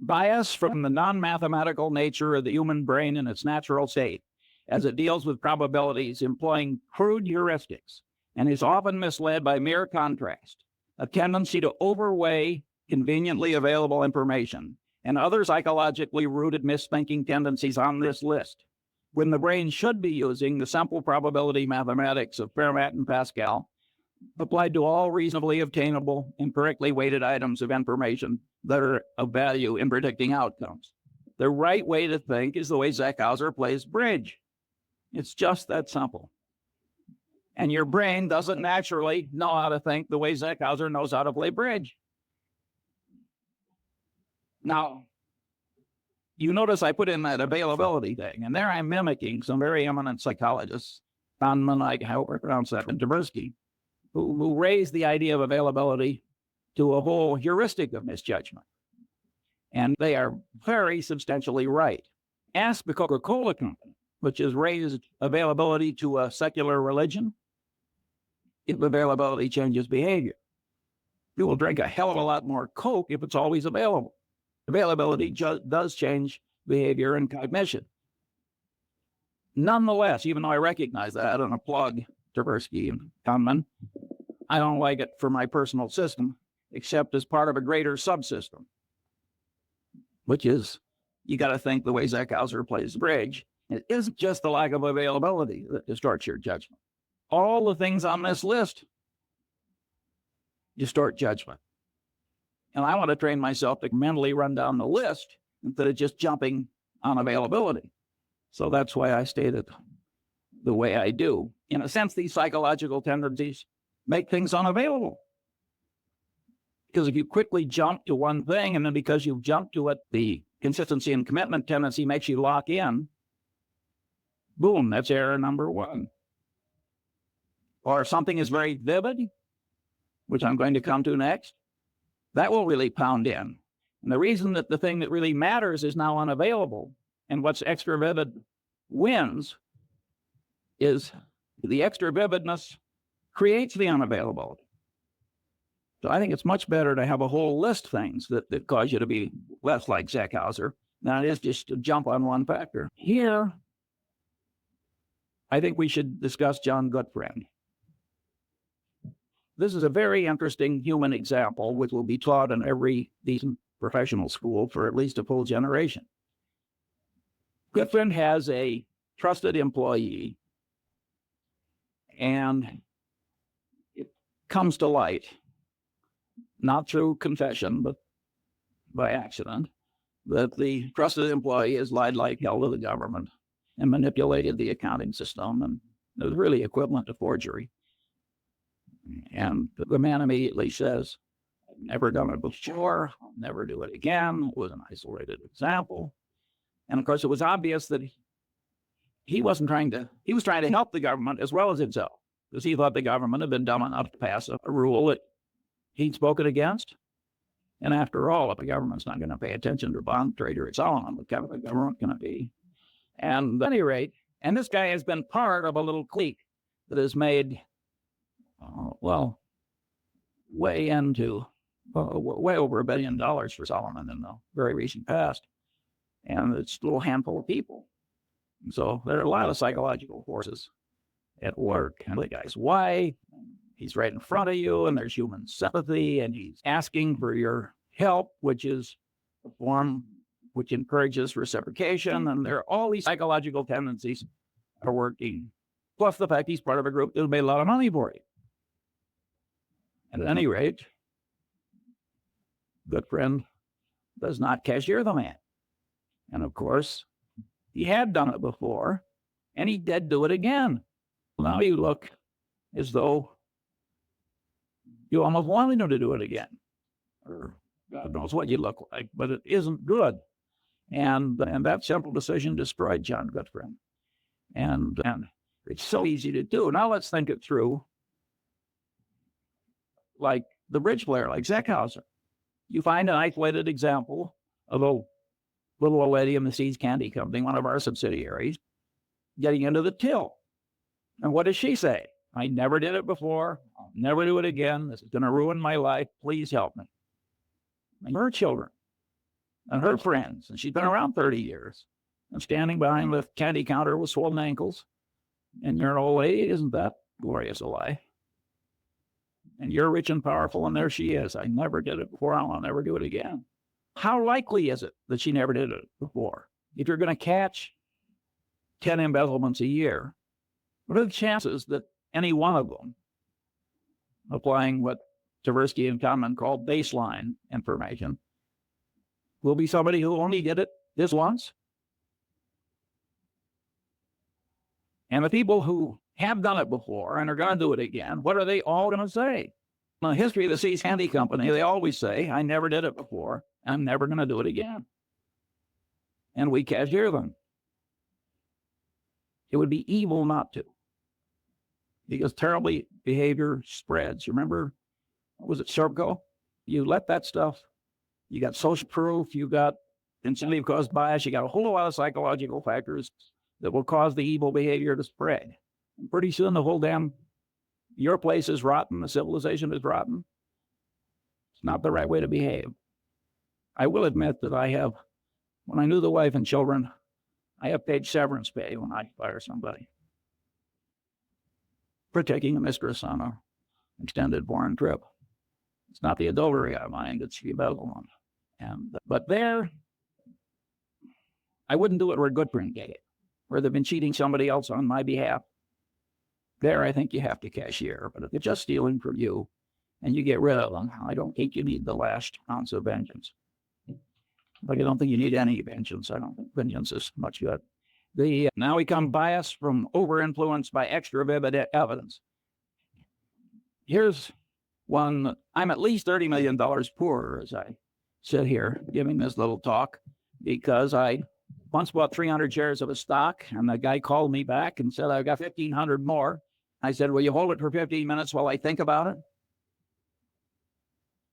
Bias from the non-mathematical nature of the human brain in its natural state, as it deals with probabilities employing crude heuristics, and is often misled by mere contrast, a tendency to overweigh conveniently available information, and other psychologically rooted misthinking tendencies on this list, when the brain should be using the simple probability mathematics of Fermat and Pascal, applied to all reasonably obtainable, empirically weighted items of information that are of value in predicting outcomes. The right way to think is the way Zeckhauser plays bridge. It's just that simple. And your brain doesn't naturally know how to think the way Zeckhauser knows how to play bridge. Now, you notice I put in that availability thing, and there I'm mimicking some very eminent psychologists, Kahneman, however I pronounce that, and Tversky, who raised the idea of availability to a whole heuristic of misjudgment. And they are very substantially right. Ask the Coca-Cola Company, which has raised availability to a secular religion, if availability changes behavior. You will drink a hell of a lot more Coke if it's always available. Availability does change behavior and cognition. Nonetheless, even though I recognize that and applaud Tversky and Kahneman, I don't like it for my personal system, except as part of a greater subsystem, which is, you got to think the way Zeckhauser plays bridge. It isn't just the lack of availability that distorts your judgment. All the things on this list distort judgment. And I want to train myself to mentally run down the list instead of just jumping on availability. So that's why I stated the way I do. In a sense, these psychological tendencies make things unavailable. Because if you quickly jump to one thing, and then because you've jumped to it, the consistency and commitment tendency makes you lock in, boom, that's error number one. Or if something is very vivid, which I'm going to come to next, that will really pound in. And the reason that the thing that really matters is now unavailable, and what's extra vivid wins, is the extra vividness creates the unavailability. So I think it's much better to have a whole list of things that cause you to be less like Zeckhauser than it is just to jump on one factor. Here, I think we should discuss John Gutfried. This is a very interesting human example, which will be taught in every decent professional school for at least a full generation. Goodfriend has a trusted employee, and it comes to light, not through confession, but by accident, that the trusted employee has lied like hell to the government and manipulated the accounting system, and it was really equivalent to forgery. And the man immediately says, I've never done it before, I'll never do it again. It was an isolated example. And of course, it was obvious that he was trying to help the government as well as himself, because he thought the government had been dumb enough to pass a rule that he'd spoken against. And after all, if the government's not going to pay attention to a bond trader at Solomon, what kind of a government can it be? And at any rate, and this guy has been part of a little clique that has made, way over $1 billion for Solomon in the very recent past. And it's a little handful of people. So there are a lot of psychological forces at work. And the guy's why? He's right in front of you, and there's human sympathy, and he's asking for your help, which is a form which encourages reciprocation. And there are all these psychological tendencies are working. Plus the fact he's part of a group that made a lot of money for you. And at any rate, Goodfriend does not cashier the man. And of course, he had done it before, and he did do it again. Now you look as though you almost wanted him to do it again. Or God knows what you look like, but it isn't good. And that simple decision destroyed John Goodfriend. And it's so easy to do. Now let's think it through. Like the bridge player, like Zeckhauser. You find an isolated example of a little old lady in the Seeds Candy Company, one of our subsidiaries, getting into the till. And what does she say? I never did it before. I'll never do it again. This is going to ruin my life. Please help me. And her children and her friends, and she's been around 30 years, and standing behind the candy counter with swollen ankles. And you're an old lady, isn't that glorious a life? And you're rich and powerful, and there she is. I never did it before. I'll never do it again. How likely is it that she never did it before? If you're going to catch 10 embezzlements a year, what are the chances that any one of them, applying what Tversky and Kahneman called baseline information, will be somebody who only did it this once? And the people who have done it before and are going to do it again, what are they all going to say? In the history of the Seeds Candy Company, they always say, I never did it before. I'm never going to do it again. And we cashier them. It would be evil not to. Because terrible behavior spreads. You remember, what was it, Serco? You let that stuff, you got social proof, you got incentive caused bias, you got a whole lot of psychological factors that will cause the evil behavior to spread. And pretty soon the whole your place is rotten, the civilization is rotten. It's not the right way to behave. I will admit that when I knew the wife and children, I have paid severance pay when I fire somebody for taking a mistress on an extended foreign trip. It's not the adultery I mind, it's the embezzlement. But there, I wouldn't do it where Goodfriend did it, where they've been cheating somebody else on my behalf. There, I think you have to cashier. But if they're just stealing from you and you get rid of them, I don't think you need the last ounce of vengeance. But I don't think you need any vengeance. I don't think vengeance is much good. Now we come biased from over-influenced by extra vivid evidence. Here's one. I'm at least $30 million poorer as I sit here giving this little talk, because I once bought 300 shares of a stock, and the guy called me back and said, I've got 1,500 more. I said, will you hold it for 15 minutes while I think about it?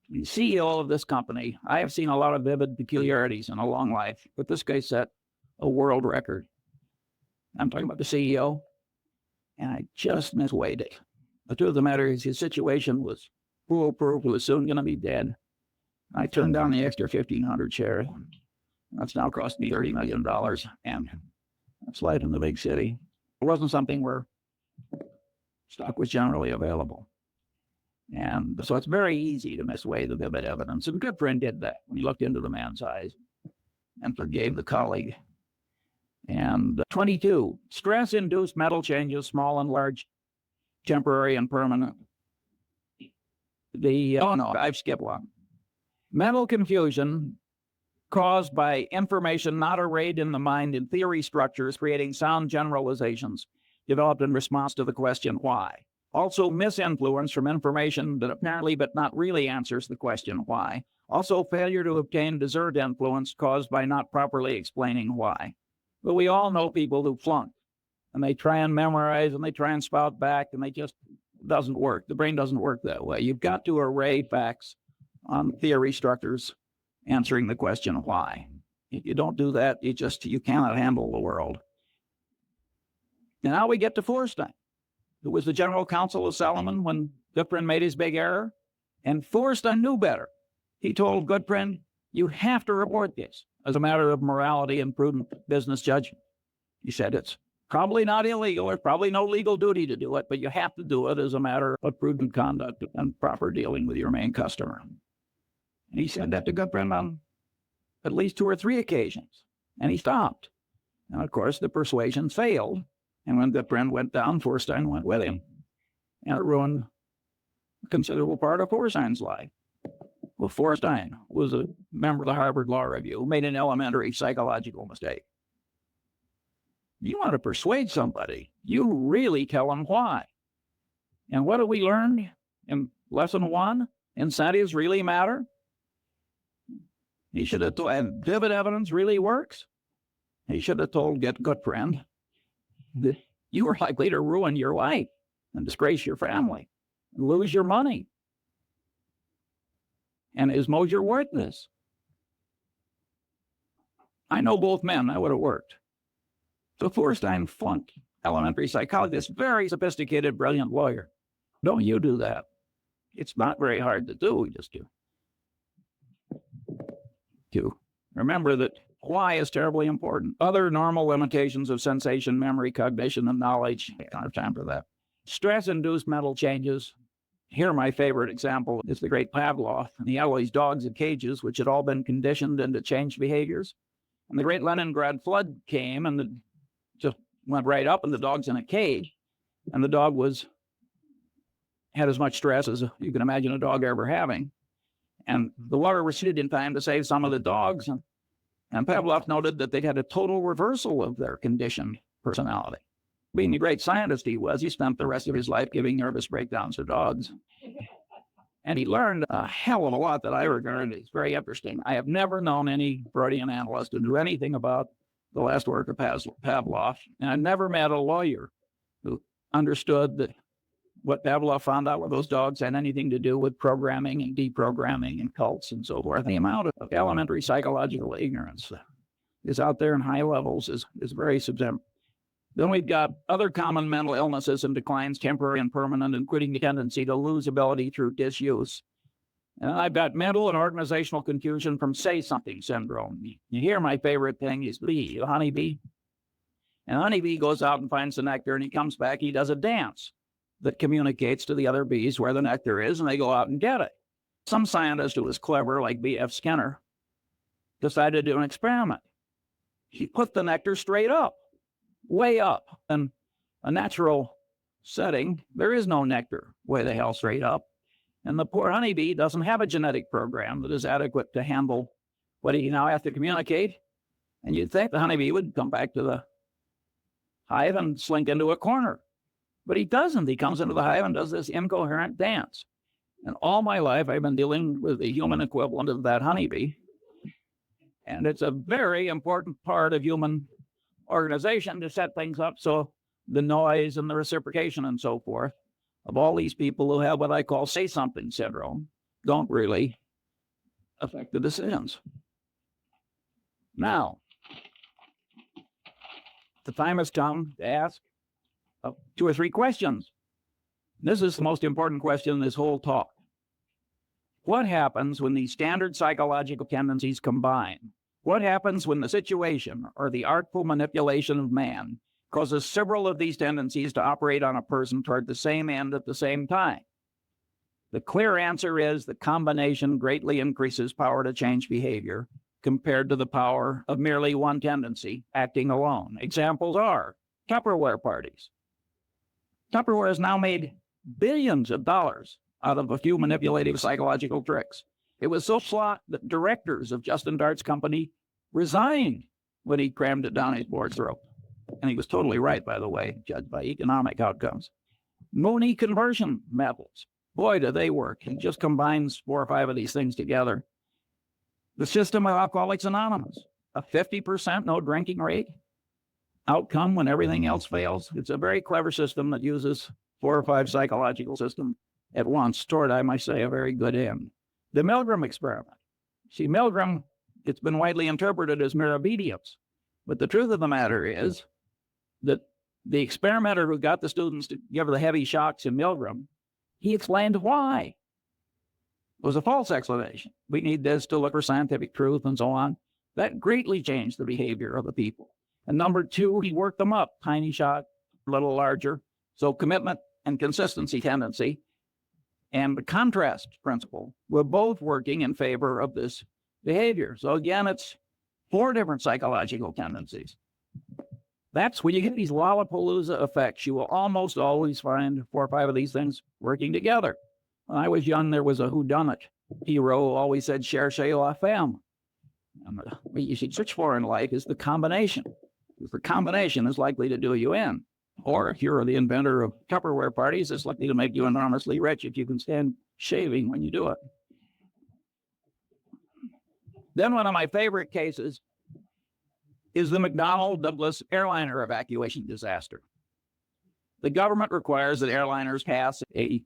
The CEO of this company, I have seen a lot of vivid peculiarities in a long life, but this guy set a world record. I'm talking about the CEO, and I just misweighed it. The truth of the matter is his situation was foolproof. He was soon going to be dead. I turned down the extra 1,500 shares. That's now cost me $30 million, and that's life in the big city. It wasn't something where stock was generally available. And so it's very easy to misweigh the vivid evidence. And Goodfriend did that when he looked into the man's eyes and forgave the colleague. And 22, stress-induced mental changes, small and large, temporary and permanent. I've skipped one. Mental confusion caused by information not arrayed in the mind in theory structures, creating sound generalizations developed in response to the question why. Also misinfluence from information that apparently but not really answers the question why. Also failure to obtain deserved influence caused by not properly explaining why. But we all know people who flunk, and they try and memorize, and they try and spout back, and they just doesn't work. The brain doesn't work that way. You've got to array facts on theory structures answering the question why. If you don't do that, you cannot handle the world. And now we get to Feuerstein, who was the general counsel of Salomon when Goodfriend made his big error. And Feuerstein knew better. He told Goodfriend, you have to report this as a matter of morality and prudent business judgment. He said it's probably not illegal. There's probably no legal duty to do it, but you have to do it as a matter of prudent conduct and proper dealing with your main customer. And he said that to Goodfriend on at least 2 or 3 occasions. And he stopped. And of course, the persuasion failed. And when Goodfriend went down, Feuerstein went with him. And it ruined a considerable part of Feuerstein's life. Well, Feuerstein was a member of the Harvard Law Review who made an elementary psychological mistake. You want to persuade somebody, you really tell them why. And what do we learn in lesson 1? Incentives really matter. He should have told, and vivid evidence really works. He should have told Goodfriend that you are likely to ruin your life and disgrace your family and lose your money. And is Mosier worth this? I know both men, that would have worked. So Feuerstein flunked elementary psychology, this very sophisticated, brilliant lawyer. Don't you do that. It's not very hard to do, just to remember that why is terribly important. Other normal limitations of sensation, memory, cognition, and knowledge. I don't have time for that. Stress-induced mental changes. Here, my favorite example is the great Pavlov. And he had all these dogs in cages, which had all been conditioned into changed behaviors. And the great Leningrad flood came and just went right up, and the dog's in a cage. And the dog had as much stress as you can imagine a dog ever having. And the water receded in time to save some of the dogs. And Pavlov noted that they'd had a total reversal of their conditioned personality. Being the great scientist he was, he spent the rest of his life giving nervous breakdowns to dogs. And he learned a hell of a lot that I regard as very interesting. I have never known any Freudian analyst to do anything about the last work of Pavlov. And I've never met a lawyer who understood that what Pavlov found out with those dogs had anything to do with programming and deprogramming and cults and so forth. The amount of elementary psychological ignorance is out there in high levels is very substantial. Then we've got other common mental illnesses and declines, temporary and permanent, including the tendency to lose ability through disuse. And I've got mental and organizational confusion from say-something syndrome. You hear my favorite thing is the honeybee. And the honeybee goes out and finds the nectar, and he comes back, he does a dance that communicates to the other bees where the nectar is, and they go out and get it. Some scientist who was clever, like B.F. Skinner, decided to do an experiment. He put the nectar straight up, way up. In a natural setting, there is no nectar way the hell straight up. And the poor honeybee doesn't have a genetic program that is adequate to handle what he now has to communicate. And you'd think the honeybee would come back to the hive and slink into a corner. But he doesn't. He comes into the hive and does this incoherent dance. And all my life, I've been dealing with the human equivalent of that honeybee. And it's a very important part of human organization to set things up so the noise and the reciprocation and so forth of all these people who have what I call say-something syndrome don't really affect the decisions. Now, the time has come to ask 2 or 3 questions. This is the most important question in this whole talk. What happens when these standard psychological tendencies combine? What happens when the situation or the artful manipulation of man causes several of these tendencies to operate on a person toward the same end at the same time? The clear answer is the combination greatly increases power to change behavior compared to the power of merely one tendency acting alone. Examples are Tupperware parties. Tupperware has now made billions of dollars out of a few manipulative psychological tricks. It was so flawed that directors of Justin Dart's company resigned when he crammed it down his board's throat. And he was totally right, by the way, judged by economic outcomes. Money conversion methods. Boy, do they work. He just combines 4 or 5 of these things together. The system of Alcoholics Anonymous, a 50% no drinking rate outcome when everything else fails. It's a very clever system that uses 4 or 5 psychological systems at once toward, I might say, a very good end. The Milgram experiment. See, Milgram, it's been widely interpreted as mere obedience. But the truth of the matter is that the experimenter who got the students to give the heavy shocks in Milgram, he explained why. It was a false explanation. We need this to look for scientific truth and so on. That greatly changed the behavior of the people. And number 2, he worked them up. Tiny shot, a little larger. So commitment and consistency tendency and the contrast principle were both working in favor of this behavior. So again, it's 4 different psychological tendencies. That's when you get these Lollapalooza effects. You will almost always find 4 or 5 of these things working together. When I was young, there was a whodunit hero who always said, cherchez la femme. And what you should search for in life is the combination. Because the combination is likely to do you in. Or if you're the inventor of Tupperware parties, it's likely to make you enormously rich if you can stand shaving when you do it. Then one of my favorite cases is the McDonnell Douglas airliner evacuation disaster. The government requires that airliners pass a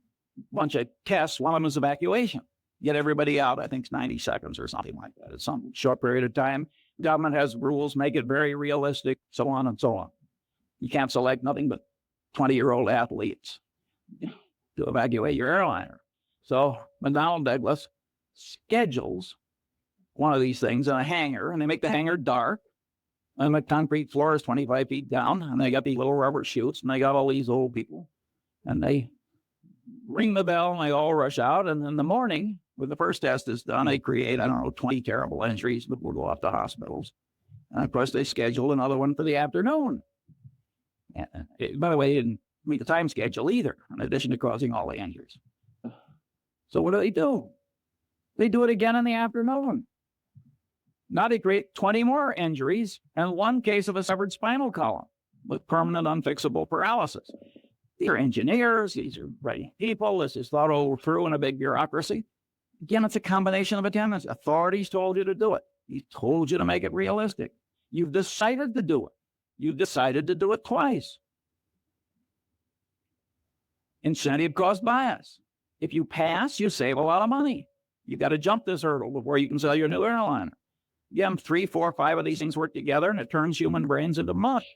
bunch of tests. One of them is evacuation. Get everybody out, I think it's 90 seconds or something like that. It's some short period of time. Government has rules, make it very realistic, so on and so on. You can't select nothing but 20-year-old athletes to evacuate your airliner. So McDonnell Douglas schedules one of these things in a hangar, and they make the hangar dark, and the concrete floor is 25 feet down, and they got these little rubber chutes, and they got all these old people, and they ring the bell, and they all rush out, and in the morning, when the first test is done, they create, 20 terrible injuries that will go off to hospitals. And of course, they scheduled another one for the afternoon. And by the way, they didn't meet the time schedule either, in addition to causing all the injuries. So what do? They do it again in the afternoon. Now they create 20 more injuries and 1 case of a severed spinal column with permanent unfixable paralysis. These are engineers, these are writing people, this is thought over through in a big bureaucracy. Again, it's a combination of attendance. Authorities told you to do it. He told you to make it realistic. You've decided to do it. You've decided to do it twice. Incentive cost bias. If you pass, you save a lot of money. You got to jump this hurdle before you can sell your new airliner. Again, 3, 4, 5 of these things work together, and it turns human brains into mush.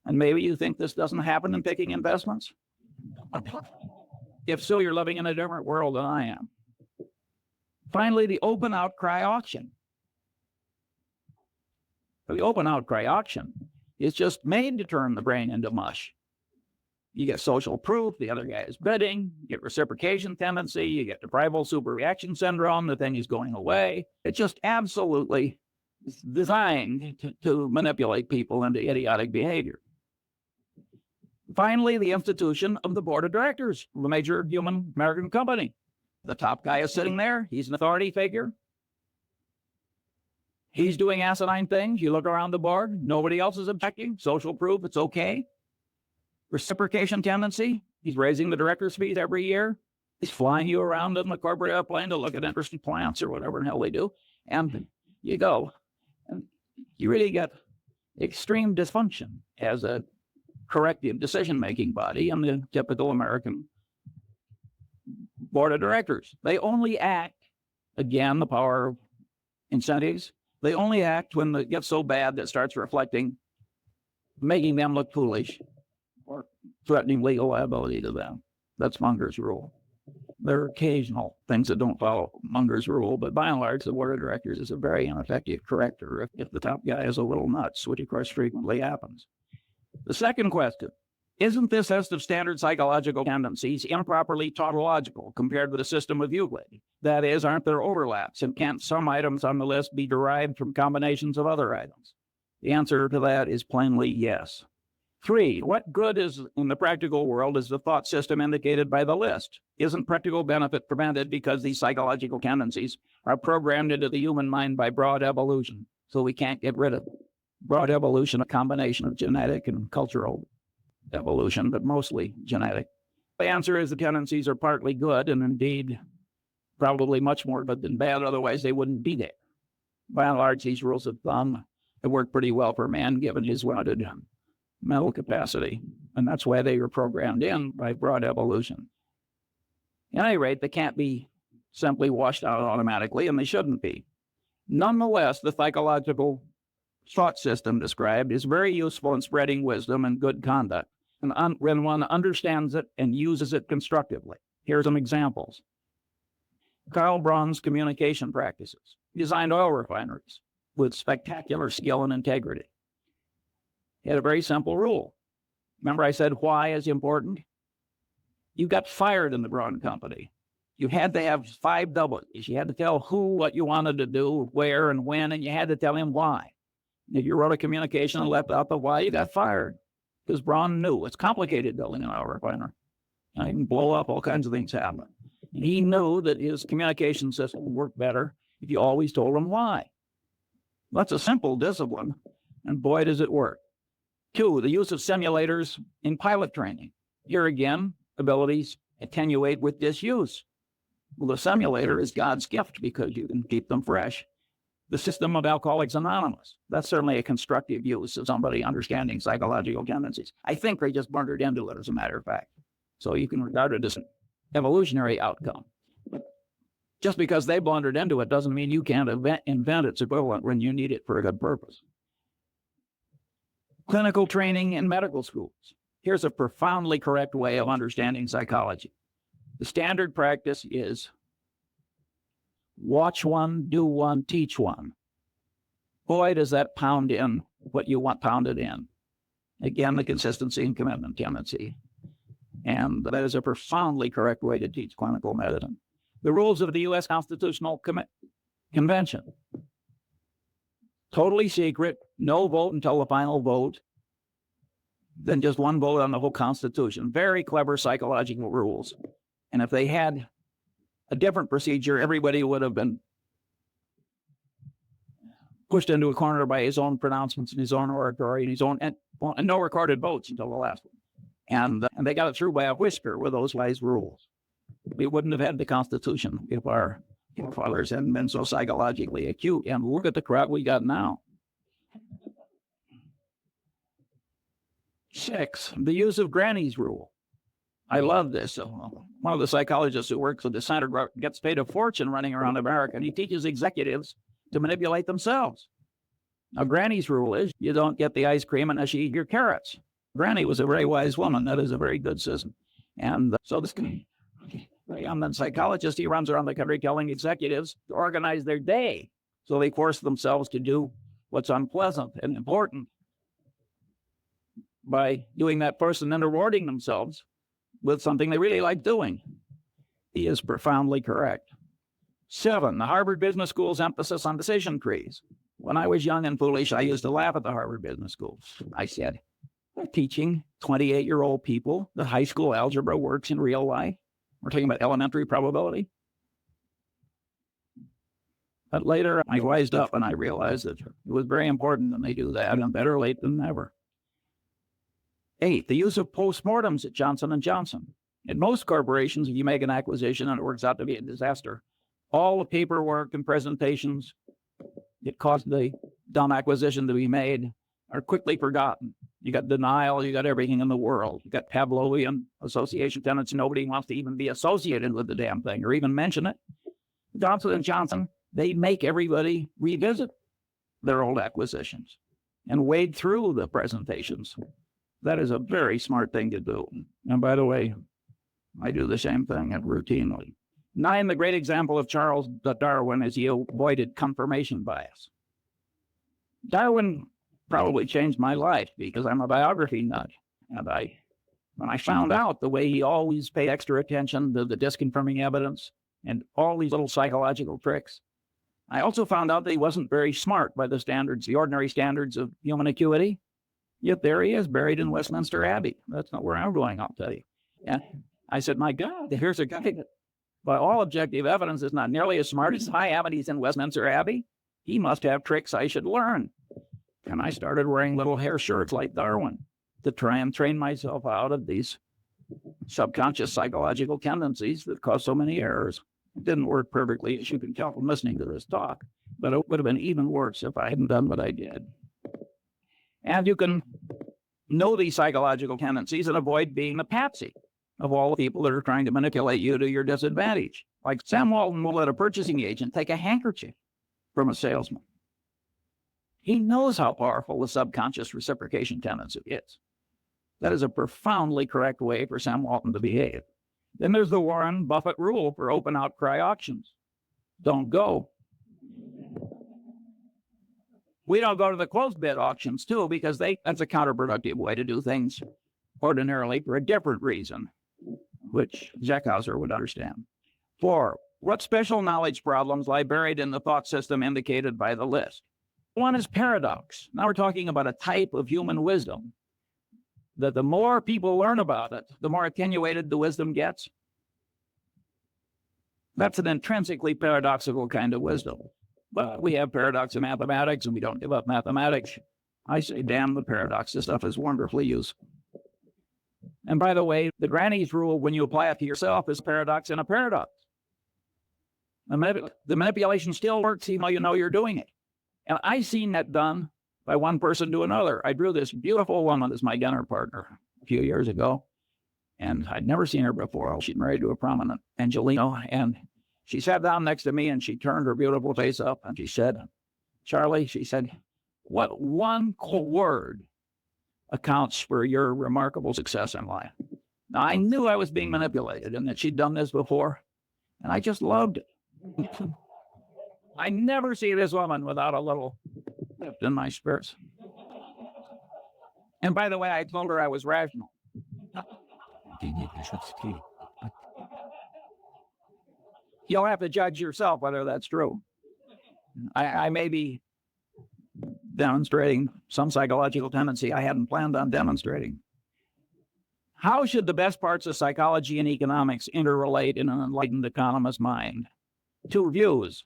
And maybe you think this doesn't happen in picking investments? If so, you're living in a different world than I am. Finally, the open outcry auction. The open outcry auction is just made to turn the brain into mush. You get social proof, the other guy is bidding, you get reciprocation tendency, you get deprival superreaction syndrome, the thing is going away. It's just absolutely designed to manipulate people into idiotic behavior. Finally, the institution of the board of directors of a major human American company. The top guy is sitting there. He's an authority figure. He's doing asinine things. You look around the board, nobody else is objecting. Social proof, it's okay. Reciprocation tendency, he's raising the director's fees every year. He's flying you around in the corporate airplane to look at interesting plants or whatever the hell they do. And you go. And you really get extreme dysfunction as a corrective decision-making body in the typical American board of directors. They only act, again, the power of incentives, they only act when it gets so bad that it starts reflecting, making them look foolish or threatening legal liability to them. That's Munger's rule. There are occasional things that don't follow Munger's rule, but by and large, the board of directors is a very ineffective corrector if the top guy is a little nuts, which of course frequently happens. The second question, Isn't this list of standard psychological tendencies improperly tautological compared with the system of Euclid? That is, aren't there overlaps, and can't some items on the list be derived from combinations of other items? The answer to that is plainly yes. 3, what good is in the practical world is the thought system indicated by the list? Isn't practical benefit prevented because these psychological tendencies are programmed into the human mind by broad evolution, so we can't get rid of them? Broad evolution, a combination of genetic and cultural evolution, but mostly genetic. The answer is the tendencies are partly good, and indeed probably much more good than bad, otherwise they wouldn't be there. By and large, these rules of thumb have worked pretty well for man, given his limited mental capacity, and that's why they were programmed in by broad evolution. At any rate, they can't be simply washed out automatically, and they shouldn't be. Nonetheless, the psychological thought system described is very useful in spreading wisdom and good conduct, and when one understands it and uses it constructively. Here are some examples. Karl Braun's communication practices. He designed oil refineries with spectacular skill and integrity. He had a very simple rule. Remember I said why is important? You got fired in the Braun Company. You had to have 5 W's. You had to tell who what you wanted to do, where and when, and you had to tell him why. If you wrote a communication and left out the why, you got fired. Because Braun knew it's complicated building an oil refinery. It can blow up, all kinds of things happen. And he knew that his communication system would work better if you always told him why. That's a simple discipline, and boy, does it work. 2, the use of simulators in pilot training. Here again, abilities attenuate with disuse. Well, the simulator is God's gift because you can keep them fresh. The system of Alcoholics Anonymous. That's certainly a constructive use of somebody understanding psychological tendencies. I think they just blundered into it, as a matter of fact. So you can regard it as an evolutionary outcome. But just because they blundered into it doesn't mean you can't invent its equivalent when you need it for a good purpose. Clinical training in medical schools. Here's a profoundly correct way of understanding psychology. The standard practice is watch one, do one, teach one. Boy, does that pound in what you want pounded in. Again, the consistency and commitment tendency. And that is a profoundly correct way to teach clinical medicine. The rules of the U.S. Constitutional Convention. Totally secret, no vote until the final vote, then just one vote on the whole Constitution. Very clever psychological rules. And if they had a different procedure, everybody would have been pushed into a corner by his own pronouncements and his own oratory and his own, and no recorded votes until the last one. And they got it through by a whisker with those wise rules. We wouldn't have had the Constitution if our forefathers hadn't been so psychologically acute. And look at the crowd we got now. 6, the use of Granny's rule. I love this. One of the psychologists who works with the center gets paid a fortune running around America, and he teaches executives to manipulate themselves. Now, Granny's rule is you don't get the ice cream unless you eat your carrots. Granny was a very wise woman. That is a very good system. And so this young psychologist, he runs around the country telling executives to organize their day. So they force themselves to do what's unpleasant and important. By doing that first and then rewarding themselves with something they really like doing. He is profoundly correct. 7, the Harvard Business School's emphasis on decision trees. When I was young and foolish, I used to laugh at the Harvard Business Schools. I said, they're teaching 28-year-old people that high school algebra works in real life. We're talking about elementary probability. But later, I wised up and I realized that it was very important that they do that, and better late than never. 8, the use of postmortems at Johnson & Johnson. In most corporations, if you make an acquisition and it works out to be a disaster, all the paperwork and presentations that caused the dumb acquisition to be made are quickly forgotten. You got denial, you got everything in the world. You got Pavlovian association tendency. Nobody wants to even be associated with the damn thing or even mention it. Johnson & Johnson, they make everybody revisit their old acquisitions and wade through the presentations. That is a very smart thing to do. And by the way, I do the same thing routinely. 9, the great example of Charles Darwin is he avoided confirmation bias. Darwin probably changed my life because I'm a biography nut. And I When I found out the way he always paid extra attention to the disconfirming evidence and all these little psychological tricks, I also found out that he wasn't very smart by the standards, the ordinary standards of human acuity. Yet there he is, buried in Westminster Abbey. That's not where I'm going, I'll tell you. And I said, my God, here's a guy that, by all objective evidence, is not nearly as smart as I am, and he's in Westminster Abbey. He must have tricks I should learn. And I started wearing little hair shirts like Darwin to try and train myself out of these subconscious psychological tendencies that cause so many errors. It didn't work perfectly, as you can tell from listening to this talk, but it would have been even worse if I hadn't done what I did. And you can know these psychological tendencies and avoid being a patsy of all the people that are trying to manipulate you to your disadvantage. Like Sam Walton will let a purchasing agent take a handkerchief from a salesman. He knows how powerful the subconscious reciprocation tendency is. That is a profoundly correct way for Sam Walton to behave. Then there's the Warren Buffett rule for open outcry auctions. Don't go. We don't go to the closed bid auctions too, because that's a counterproductive way to do things ordinarily for a different reason, which Zeckhauser would understand. 4, what special knowledge problems lie buried in the thought system indicated by the list? 1 is paradox. Now we're talking about a type of human wisdom that the more people learn about it, the more attenuated the wisdom gets. That's an intrinsically paradoxical kind of wisdom. But we have paradox in mathematics, and we don't give up mathematics. I say, damn the paradox. This stuff is wonderfully useful. And by the way, the granny's rule, when you apply it to yourself, is paradox in a paradox. The manipulation still works even though you know you're doing it. And I've seen that done by one person to another. I drew this beautiful woman as my dinner partner a few years ago, and I'd never seen her before. She'd married to a prominent Angelino, and she sat down next to me and she turned her beautiful face up and she said, Charlie, she said, what one word accounts for your remarkable success in life? Now, I knew I was being manipulated and that she'd done this before, and I just loved it. I never see this woman without a little lift in my spirits. And by the way, I told her I was rational. You'll have to judge yourself whether that's true. I may be demonstrating some psychological tendency I hadn't planned on demonstrating. How should the best parts of psychology and economics interrelate in an enlightened economist's mind? 2 views.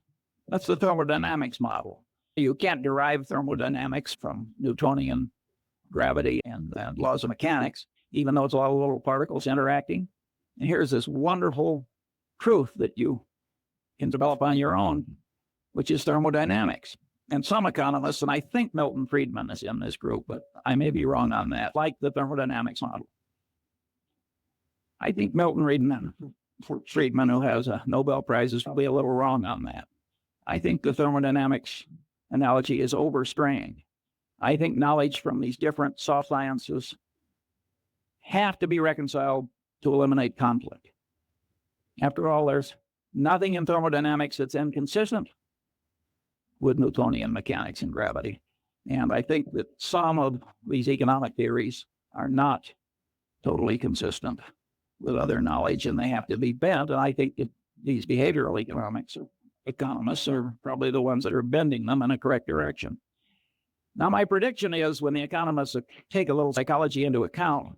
That's the thermodynamics model. You can't derive thermodynamics from Newtonian gravity and laws of mechanics, even though it's all little particles interacting. And here's this wonderful truth that you can develop on your own, which is thermodynamics. And some economists, and I think Milton Friedman is in this group, but I may be wrong on that, like the thermodynamics model. I think Milton Friedman, who has a Nobel Prize, is probably a little wrong on that. I think the thermodynamics analogy is overstrained. I think knowledge from these different soft sciences have to be reconciled to eliminate conflict. After all, there's nothing in thermodynamics that's inconsistent with Newtonian mechanics and gravity. And I think that some of these economic theories are not totally consistent with other knowledge, and they have to be bent. And I think that these behavioral economists are probably the ones that are bending them in a correct direction. Now, my prediction is when the economists take a little psychology into account,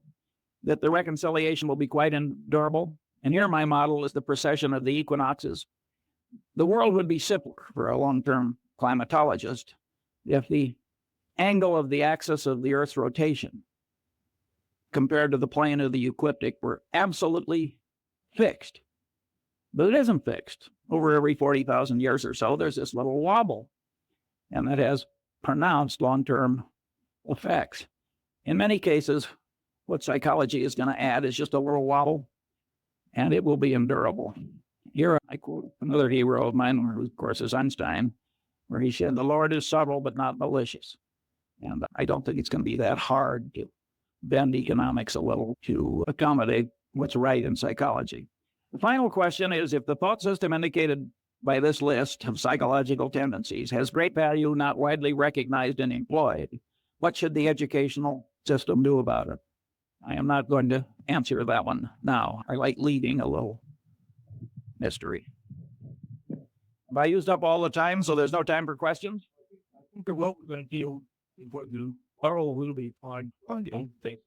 that the reconciliation will be quite endurable. And here my model is the precession of the equinoxes. The world would be simpler for a long-term climatologist if the angle of the axis of the Earth's rotation compared to the plane of the ecliptic were absolutely fixed. But it isn't fixed. Over every 40,000 years or so, there's this little wobble, and that has pronounced long-term effects. In many cases, what psychology is going to add is just a little wobble, and it will be endurable. Here I quote another hero of mine, who of course is Einstein, where he said, "The Lord is subtle but not malicious." And I don't think it's going to be that hard to bend economics a little to accommodate what's right in psychology. The final question is, if the thought system indicated by this list of psychological tendencies has great value not widely recognized and employed, what should the educational system do about it? I am not going to answer that one now. I like leaving a little mystery. Have I used up all the time, so there's no time for questions? Well, thank you. What you Carl will be fine. I don't think.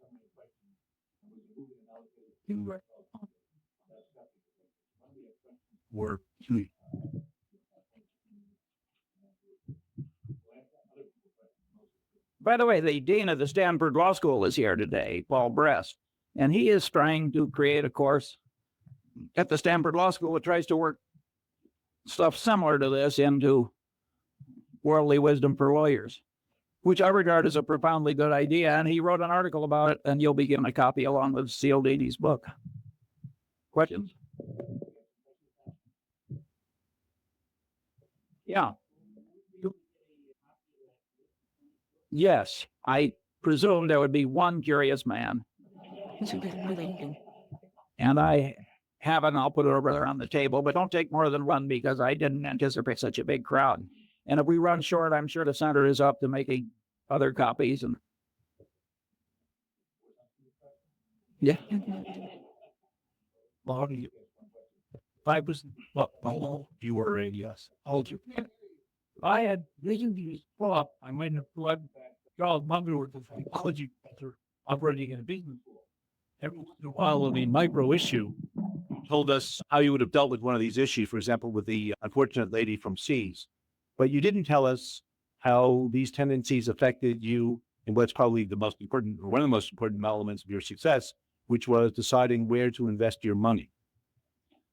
Work. By the way, the dean of the Stanford Law School is here today, Paul Brest, and he is trying to create a course at the Stanford Law School that tries to work stuff similar to this into worldly wisdom for lawyers, which I regard as a profoundly good idea. And he wrote an article about it, and you'll be given a copy along with Cialdini's book. Questions? Yeah. Yes, I presume there would be one curious man. And I have it, and I'll put it over there on the table, but don't take more than one because I didn't anticipate such a big crowd. And if we run short, I'm sure the center is up to making other copies. And yeah. Bobby, 5%. Well, you were a yes. I had recently thought I might have let Charles Munger with the psychology professor operating in a business. Every once in a while, on a micro issue, told us how you would have dealt with one of these issues, for example, with the unfortunate lady from C's. But you didn't tell us how these tendencies affected you in what's probably the most important, or one of the most important elements of your success, which was deciding where to invest your money.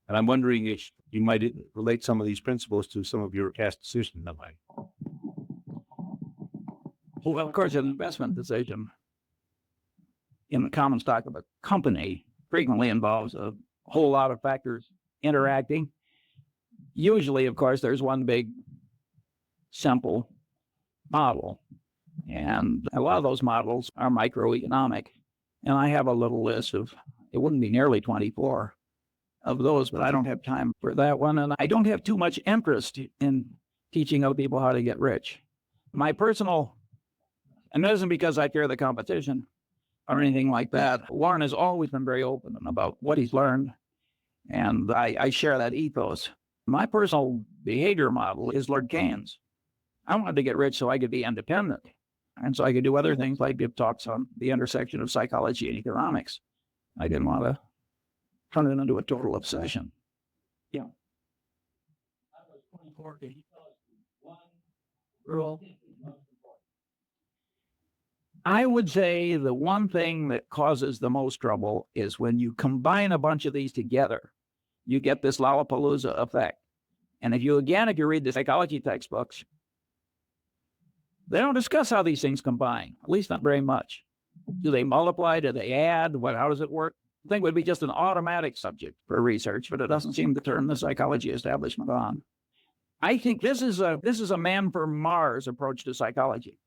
And I'm wondering if you might relate some of these principles to some of your past decisions in that way. Well, of course, an investment decision in the common stock of a company frequently involves a whole lot of factors interacting. Usually, of course, there's one big, simple model. And a lot of those models are microeconomic. And I have a little list of, it wouldn't be nearly 24 of those, but I don't have time for that one. And I don't have too much interest in teaching other people how to get rich. My personal, and it isn't because I fear the competition or anything like that. Warren has always been very open about what he's learned, and I share that ethos. My personal behavior model is Lord Keynes. I wanted to get rich so I could be independent, and so I could do other things like give talks on the intersection of psychology and economics. I didn't want to turn it into a total obsession. Yeah. I was 24. Can you tell us one rule? I would say the one thing that causes the most trouble is when you combine a bunch of these together, you get this Lollapalooza effect. And if you read the psychology textbooks, they don't discuss how these things combine, at least not very much. Do they multiply? Do they add? How does it work? I think it would be just an automatic subject for research, but it doesn't seem to turn the psychology establishment on. I think this is a man from Mars approach to psychology.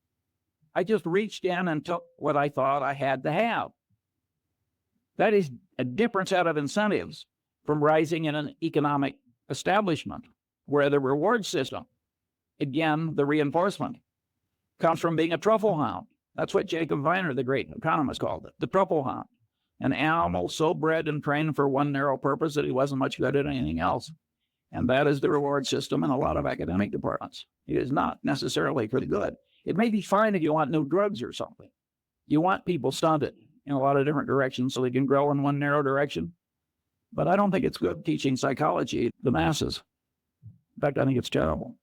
I just reached in and took what I thought I had to have. That is a different set of incentives from rising in an economic establishment where the reward system, again, the reinforcement, comes from being a truffle hound. That's what Jacob Viner, the great economist, called it, the truffle hound. An animal so bred and trained for one narrow purpose that he wasn't much good at anything else. And that is the reward system in a lot of academic departments. It is not necessarily for the good. It may be fine if you want new drugs or something. You want people stunted in a lot of different directions so they can grow in one narrow direction. But I don't think it's good teaching psychology to the masses. In fact, I think it's terrible.